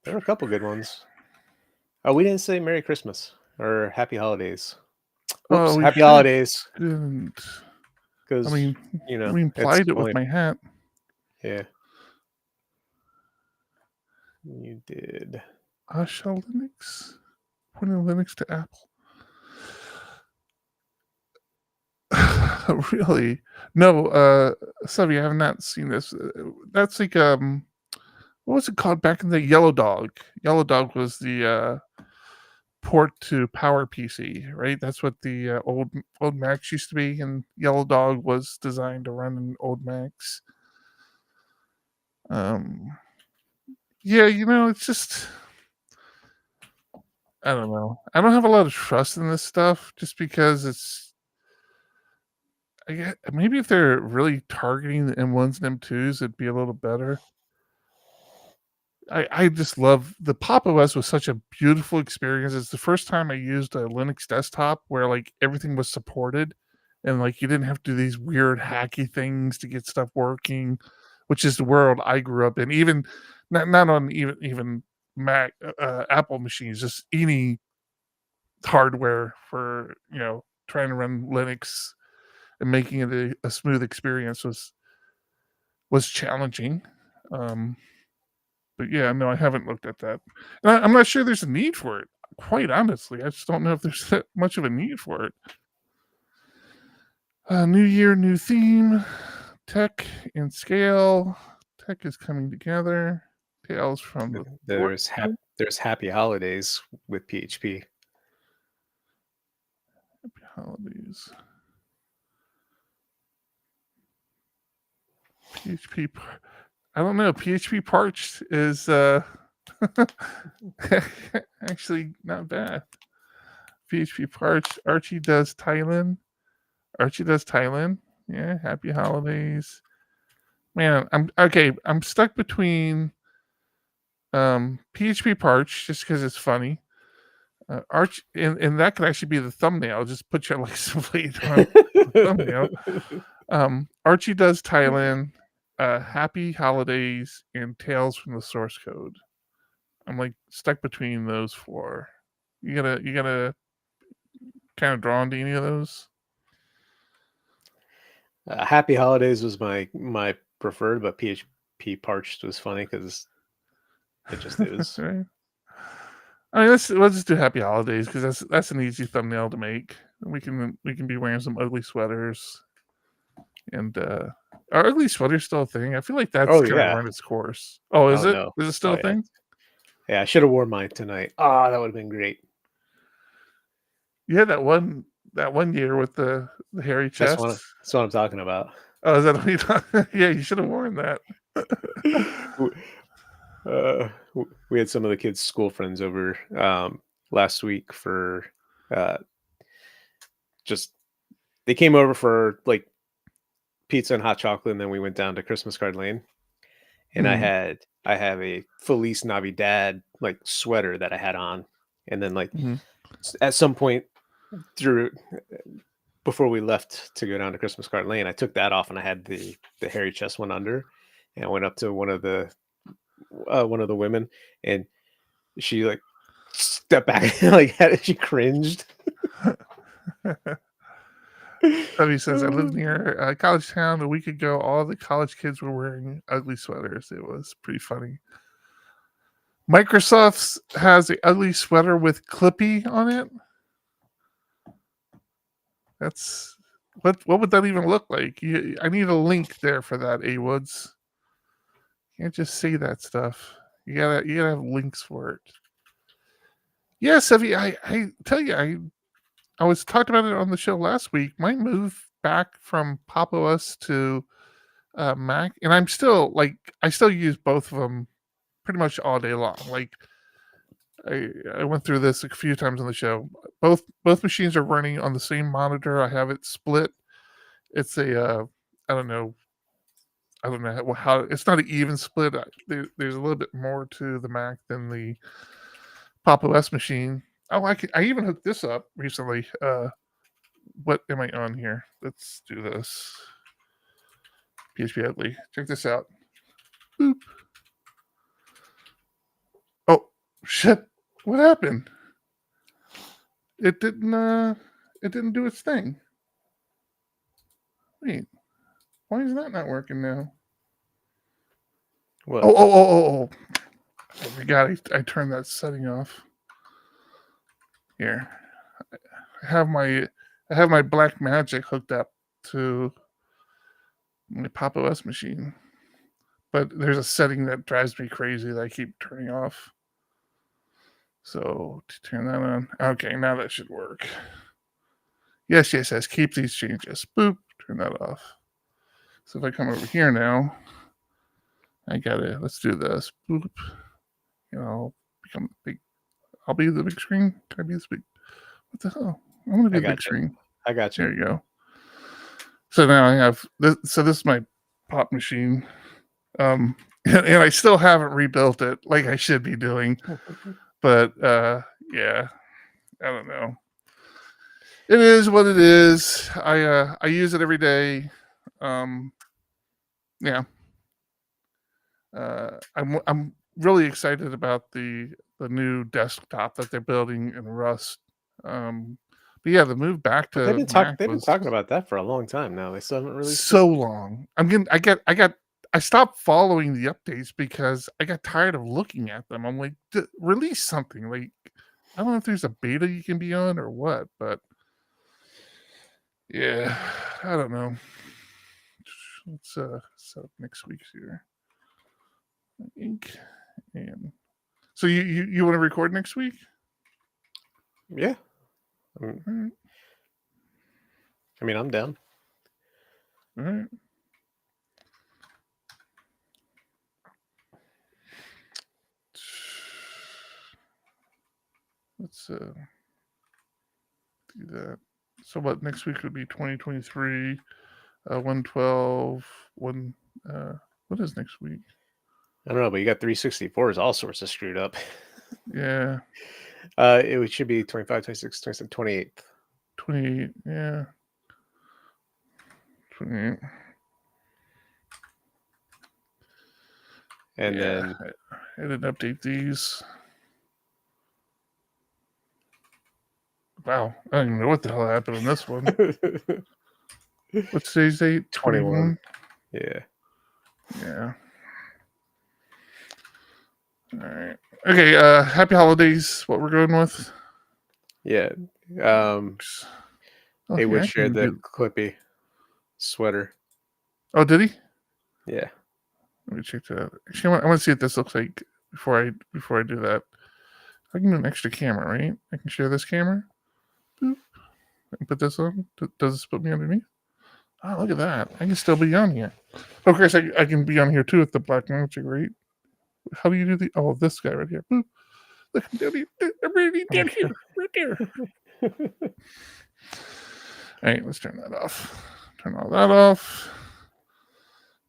There are a couple good ones. Oh, we didn't say Merry Christmas or Happy Holidays. Oops, Happy Holidays. Because we implied it with my hat. Yeah. You did. Shell Linux? Putting Linux to Apple. Really? No, Savvy, I have not seen this. That's like what was it called back in the Yellow Dog? Yellow Dog was the port to PowerPC, right? That's what the old Macs used to be, and Yellow Dog was designed to run in old Macs. Yeah, it's just I don't know. I don't have a lot of trust in this stuff just because it's maybe if they're really targeting the M1s and M2s, it'd be a little better. I just love the Pop OS was such a beautiful experience. It's the first time I used a Linux desktop where everything was supported and you didn't have to do these weird hacky things to get stuff working, which is the world I grew up in. Even not on even Mac Apple machines, just any hardware for trying to run Linux and making it a smooth experience was challenging. But yeah, no, I haven't looked at that. And I'm not sure there's a need for it. Quite honestly, I just don't know if there's that much of a need for it. New year, new theme. Tech and scale. Tech is coming together. Tales from there's Happy Holidays with PHP. Happy Holidays. PHP. I don't know. PHP Parched is actually not bad. PHP Parched. Archie does Thailand. Yeah. Happy Holidays. Man, I'm stuck between PHP Parched just because it's funny. Archie, and that could actually be the thumbnail. Just put your license plate on the thumbnail. Archie does Thailand. Happy Holidays and Tales from the Source Code. I'm stuck between those four. You gonna kind of drawn to any of those? Happy Holidays was my preferred, but PHP Parched was funny because it just is. Right. I mean, let's just do Happy Holidays because that's an easy thumbnail to make. We can be wearing some ugly sweaters, and are ugly sweaters still a thing? I feel like that's Oh kind of yeah. run its course. Oh, is Oh it? no. Is it still Oh a yeah. thing? Yeah, I should have worn mine tonight. Ah, that would have been great. You had that one year with the hairy That's chest. what I'm talking about. Oh, is that what you thought? Yeah, you should have worn that. We had some of the kids' school friends over last week for just they came over for like pizza and hot chocolate, and then we went down to Christmas Card Lane. And I have a Feliz Navidad like sweater that I had on, and then like at some point through before we left to go down to Christmas Card Lane, I took that off and I had the hairy chest one under, and I went up to one of the women, and she like stepped back and like she cringed. Tubby says, I lived near a college town a week ago. All the college kids were wearing ugly sweaters. It was pretty funny. Microsoft has an ugly sweater with Clippy on it. That's what would that even look like? I need a link there for that, A Woods. You can't just say that stuff. You gotta have links for it. Yes, Evie, I tell you, I was talked about it on the show last week. My move back from Pop OS to Mac, and I still use both of them pretty much all day long. Like I went through this a few times on the show. Both machines are running on the same monitor. I have it split. It's a I don't know how it's not an even split. There's a little bit more to the Mac than the Pop OS machine. Oh, I even hooked this up recently. What am I on here? Let's do this. PHPUgly. Check this out. Boop. Oh shit! What happened? It didn't do its thing. Wait, why is that not working now? What? Oh my god! I turned that setting off. Here, I have my Black Magic hooked up to my Pop OS machine, but there's a setting that drives me crazy that I keep turning off. So to turn that on, okay, now that should work. Yes, keep these changes. Boop, turn that off. So if I come over here now, let's do this. Boop. I'll become big. I'll be the big screen. Can I be this big? What the hell? I want to be the big screen. I got you. There you go. So now I have this. So this is my pop machine. And I still haven't rebuilt it like I should be doing. But yeah, I don't know. It is what it is. I use it every day. Yeah. I'm really excited about the new desktop that they're building in Rust. But yeah, the move back to They've been was talking about that for a long time now. They still haven't released so long. I stopped following the updates because I got tired of looking at them. I'm like, release something. Like, I don't know if there's a beta you can be on or what, but yeah, I don't know. Let's set up next week's here. Ink. And so you want to record next week? Yeah. All right. I mean, I'm down. All right. Let's do that. So what next week would be 2023, 112, one. What is next week? I don't know, but you got 364s all sorts of screwed up. Yeah. It should be 25, 26, 27, 28. 28. Yeah. 28. And then I didn't update these. Wow, I don't even know what the hell happened on this one. What's today's date? 21. Yeah. Yeah. All right. Okay. Happy holidays. What we're going with? Yeah. Oh, Haywood yeah, I shared can that do- Clippy sweater. Oh, did he? Yeah. Let me check that out. Actually, I want to see what this looks like before I do that. I can do an extra camera, right? I can share this camera. Boop. I can put this on. Does this put me underneath? Oh, look at that. I can still be on here. Of course, I can be on here too with the black magic, right? How do you do the... Oh, this guy right here. Boop. Look, I'm really down here. Right there. All right, let's turn that off. Turn all that off.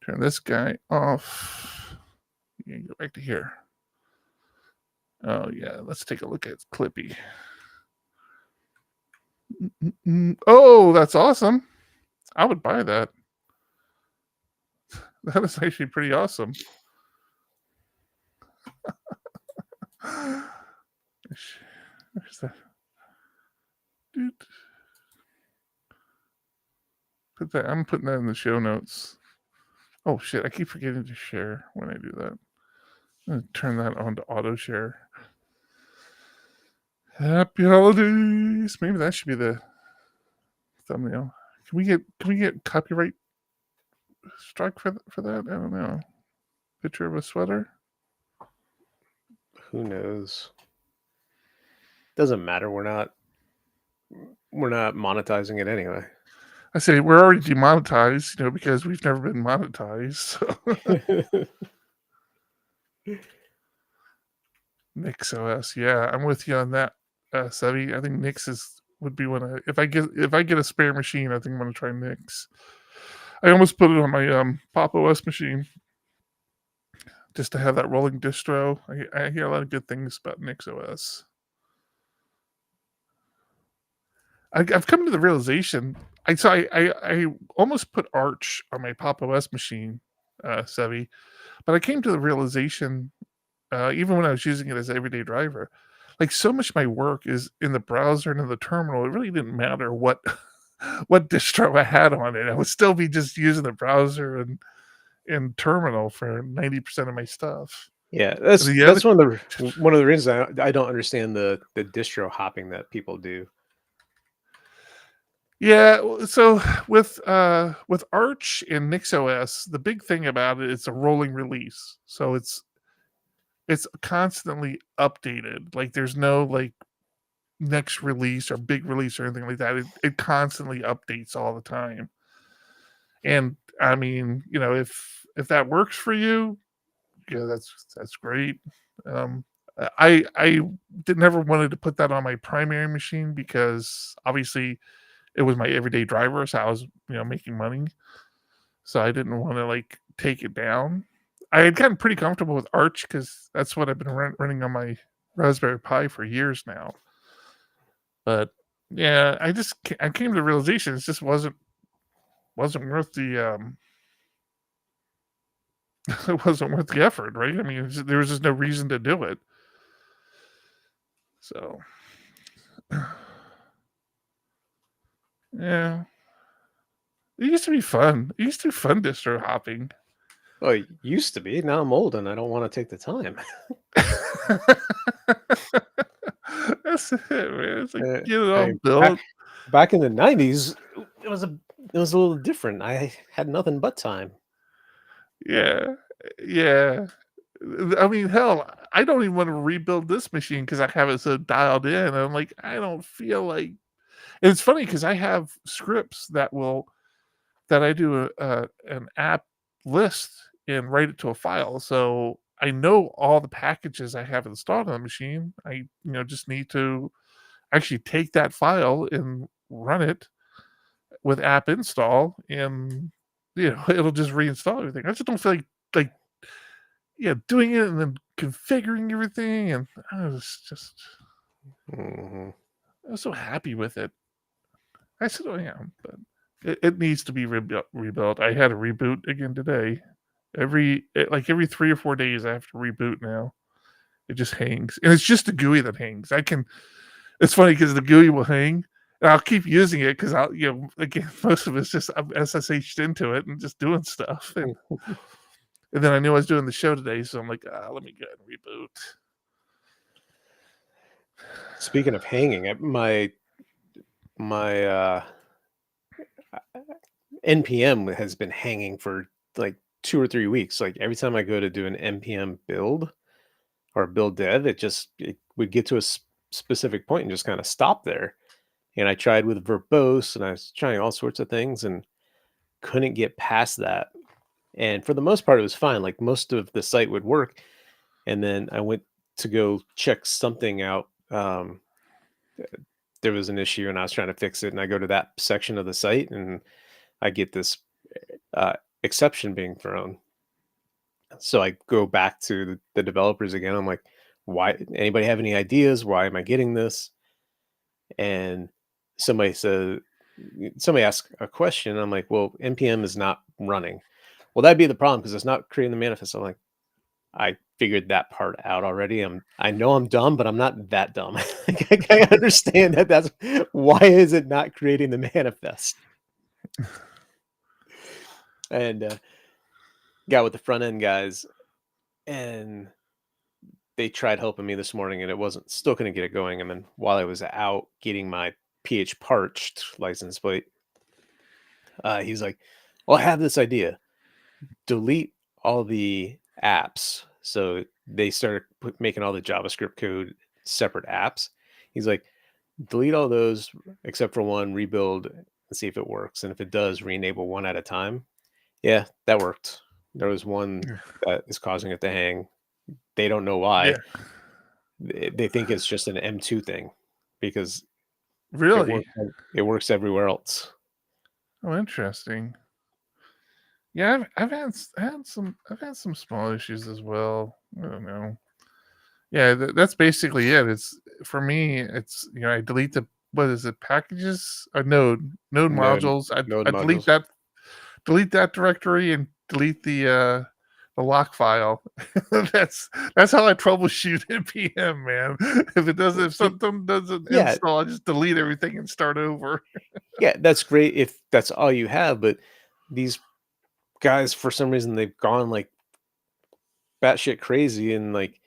Turn this guy off. You can go back to here. Oh, yeah. Let's take a look at Clippy. Oh, that's awesome. I would buy that. That is actually pretty awesome. Where's that? Dude. I'm putting that in the show notes. Oh, shit. I keep forgetting to share when I do that. I'm going to turn that on to auto share. Happy holidays. Maybe that should be the thumbnail. Can we get copyright strike for that? I don't know. Picture of a sweater. Who knows? Doesn't matter. We're not monetizing it anyway. I say we're already demonetized, because we've never been monetized. So. Nix OS, yeah, I'm with you on that, Sevi. I think Nix would be one. If I get a spare machine, I think I'm gonna try Nix. I almost put it on my Pop OS machine just to have that rolling distro. I hear a lot of good things about Nix OS. I've come to the realization. I almost put Arch on my Pop OS machine, Sevi, but I came to the realization, even when I was using it as an everyday driver, like so much of my work is in the browser and in the terminal. It really didn't matter what distro I had on it. I would still be just using the browser and terminal for 90% of my stuff. Yeah, that's one of the reasons I don't understand the distro hopping that people do. Yeah, so with Arch and NixOS, the big thing about it is a rolling release. So it's constantly updated. Like there's no like next release or big release or anything like that. It constantly updates all the time. And I mean, if that works for you, yeah, that's great. I never wanted to put that on my primary machine because obviously it was my everyday driver, so I was making money. So I didn't want to like take it down. I had gotten pretty comfortable with Arch because that's what I've been running on my Raspberry Pi for years now. But yeah, I came to the realization it just wasn't worth the it wasn't worth the effort, right? I mean, there was just no reason to do it. So yeah, it used to be fun. It used to be fun distro hopping. Oh, it used to be. Now I'm old and I don't want to take the time. That's it, man. It's like get it all built. Back in the 90s, it was a little different. I had nothing but time. Yeah. I mean, hell, I don't even want to rebuild this machine because I have it so dialed in. And I'm like, I don't feel like. And it's funny because I have scripts that I do an app list and write it to a file. So I know all the packages I have installed on the machine. I just need to actually take that file and run it with app install, and it'll just reinstall everything. I just don't feel like doing it and then configuring everything, and I was just I was so happy with it. I still am, but it needs to be rebuilt. I had a reboot again today. Every 3 or 4 days I have to reboot now. It just hangs, and it's just the GUI that hangs. It's funny because the GUI will hang, I'll keep using it because again, most of it's just I'm SSH'd into it and just doing stuff. And then I knew I was doing the show today, so I'm like, let me go ahead and reboot. Speaking of hanging, my NPM has been hanging for like 2 or 3 weeks. Like every time I go to do an NPM build or build dev, it would get to a specific point and just kind of stop there. And I tried with verbose and I was trying all sorts of things and couldn't get past that. And for the most part, it was fine. Like most of the site would work. And then I went to go check something out. There was an issue and I was trying to fix it. And I go to that section of the site and I get this exception being thrown. So I go back to the developers again. I'm like, why? Anybody have any ideas? Why am I getting this? And somebody asked a question. I'm like, well, NPM is not running. Well, that'd be the problem because it's not creating the manifest. I'm like, I figured that part out already. I know I'm dumb, but I'm not that dumb. I understand that. That's why is it not creating the manifest? And got with the front end guys, and they tried helping me this morning, and it wasn't still couldn't get it going. And then while I was out getting my PHParched license plate, he's like, "Well, I have this idea. Delete all the apps." So they started making all the JavaScript code separate apps. He's like, delete all those except for one, rebuild and see if it works. And if it does, re-enable one at a time. Yeah, that worked. There was one that is causing it to hang. They don't know why. Yeah. They think it's just an M2 thing because really it works everywhere else. Oh, interesting. Yeah, I've had some small issues as well. I don't know. Yeah, that's basically it. It's for me. It's I delete the packages or node modules. I delete modules. delete that directory and delete the lock file. that's how I troubleshoot npm, man. If something doesn't install, I just delete everything and start over. Yeah, that's great if that's all you have, but these guys, for some reason, they've gone like batshit crazy, and like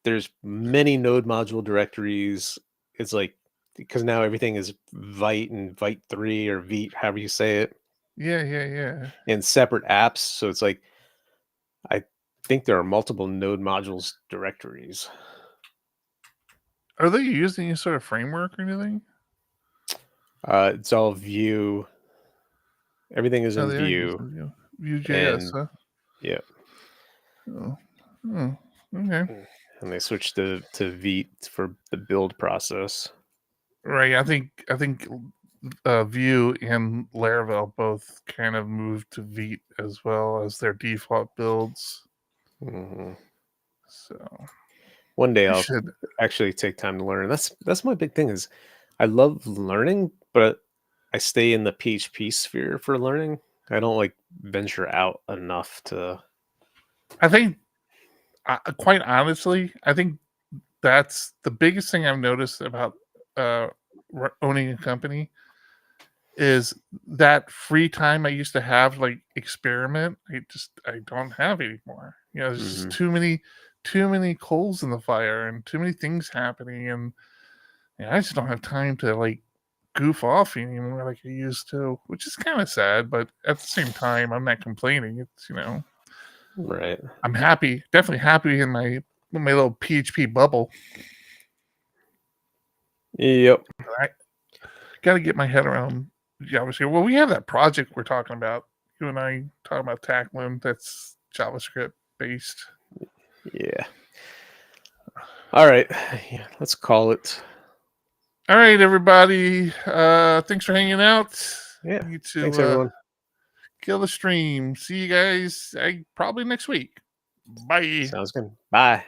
there's many node module directories. It's like because now everything is Vite and Vite 3 or Vite, however you say it. Yeah. And separate apps. So it's like I think there are multiple node modules directories. Are they using any sort of framework or anything? It's all Vue. Everything is in Vue. Vue.js, huh? Yeah. Oh, okay. And they switched to Vite for the build process. Right. I think Vue and Laravel both kind of moved to Vite as well as their default builds. Mm-hmm. So one day I'll actually take time to learn. That's my big thing is I love learning, but I stay in the PHP sphere for learning. I don't like venture out enough to. I think, quite honestly, I think that's the biggest thing I've noticed about owning a company is that free time I used to have, like experiment. I don't have anymore. There's just too many coals in the fire and too many things happening, and I just don't have time to like goof off anymore like I used to, which is kind of sad. But at the same time, I'm not complaining. It's right. I'm happy, definitely happy in my little PHP bubble. Yep. I got to get my head around JavaScript. Well, we have that project we're talking about. You and I talking about tackling that's JavaScript based. Yeah. All right. Yeah, let's call it. All right, everybody. Thanks for hanging out. Yeah. Thanks, everyone. Kill the stream. See you guys probably next week. Bye. Sounds good. Bye.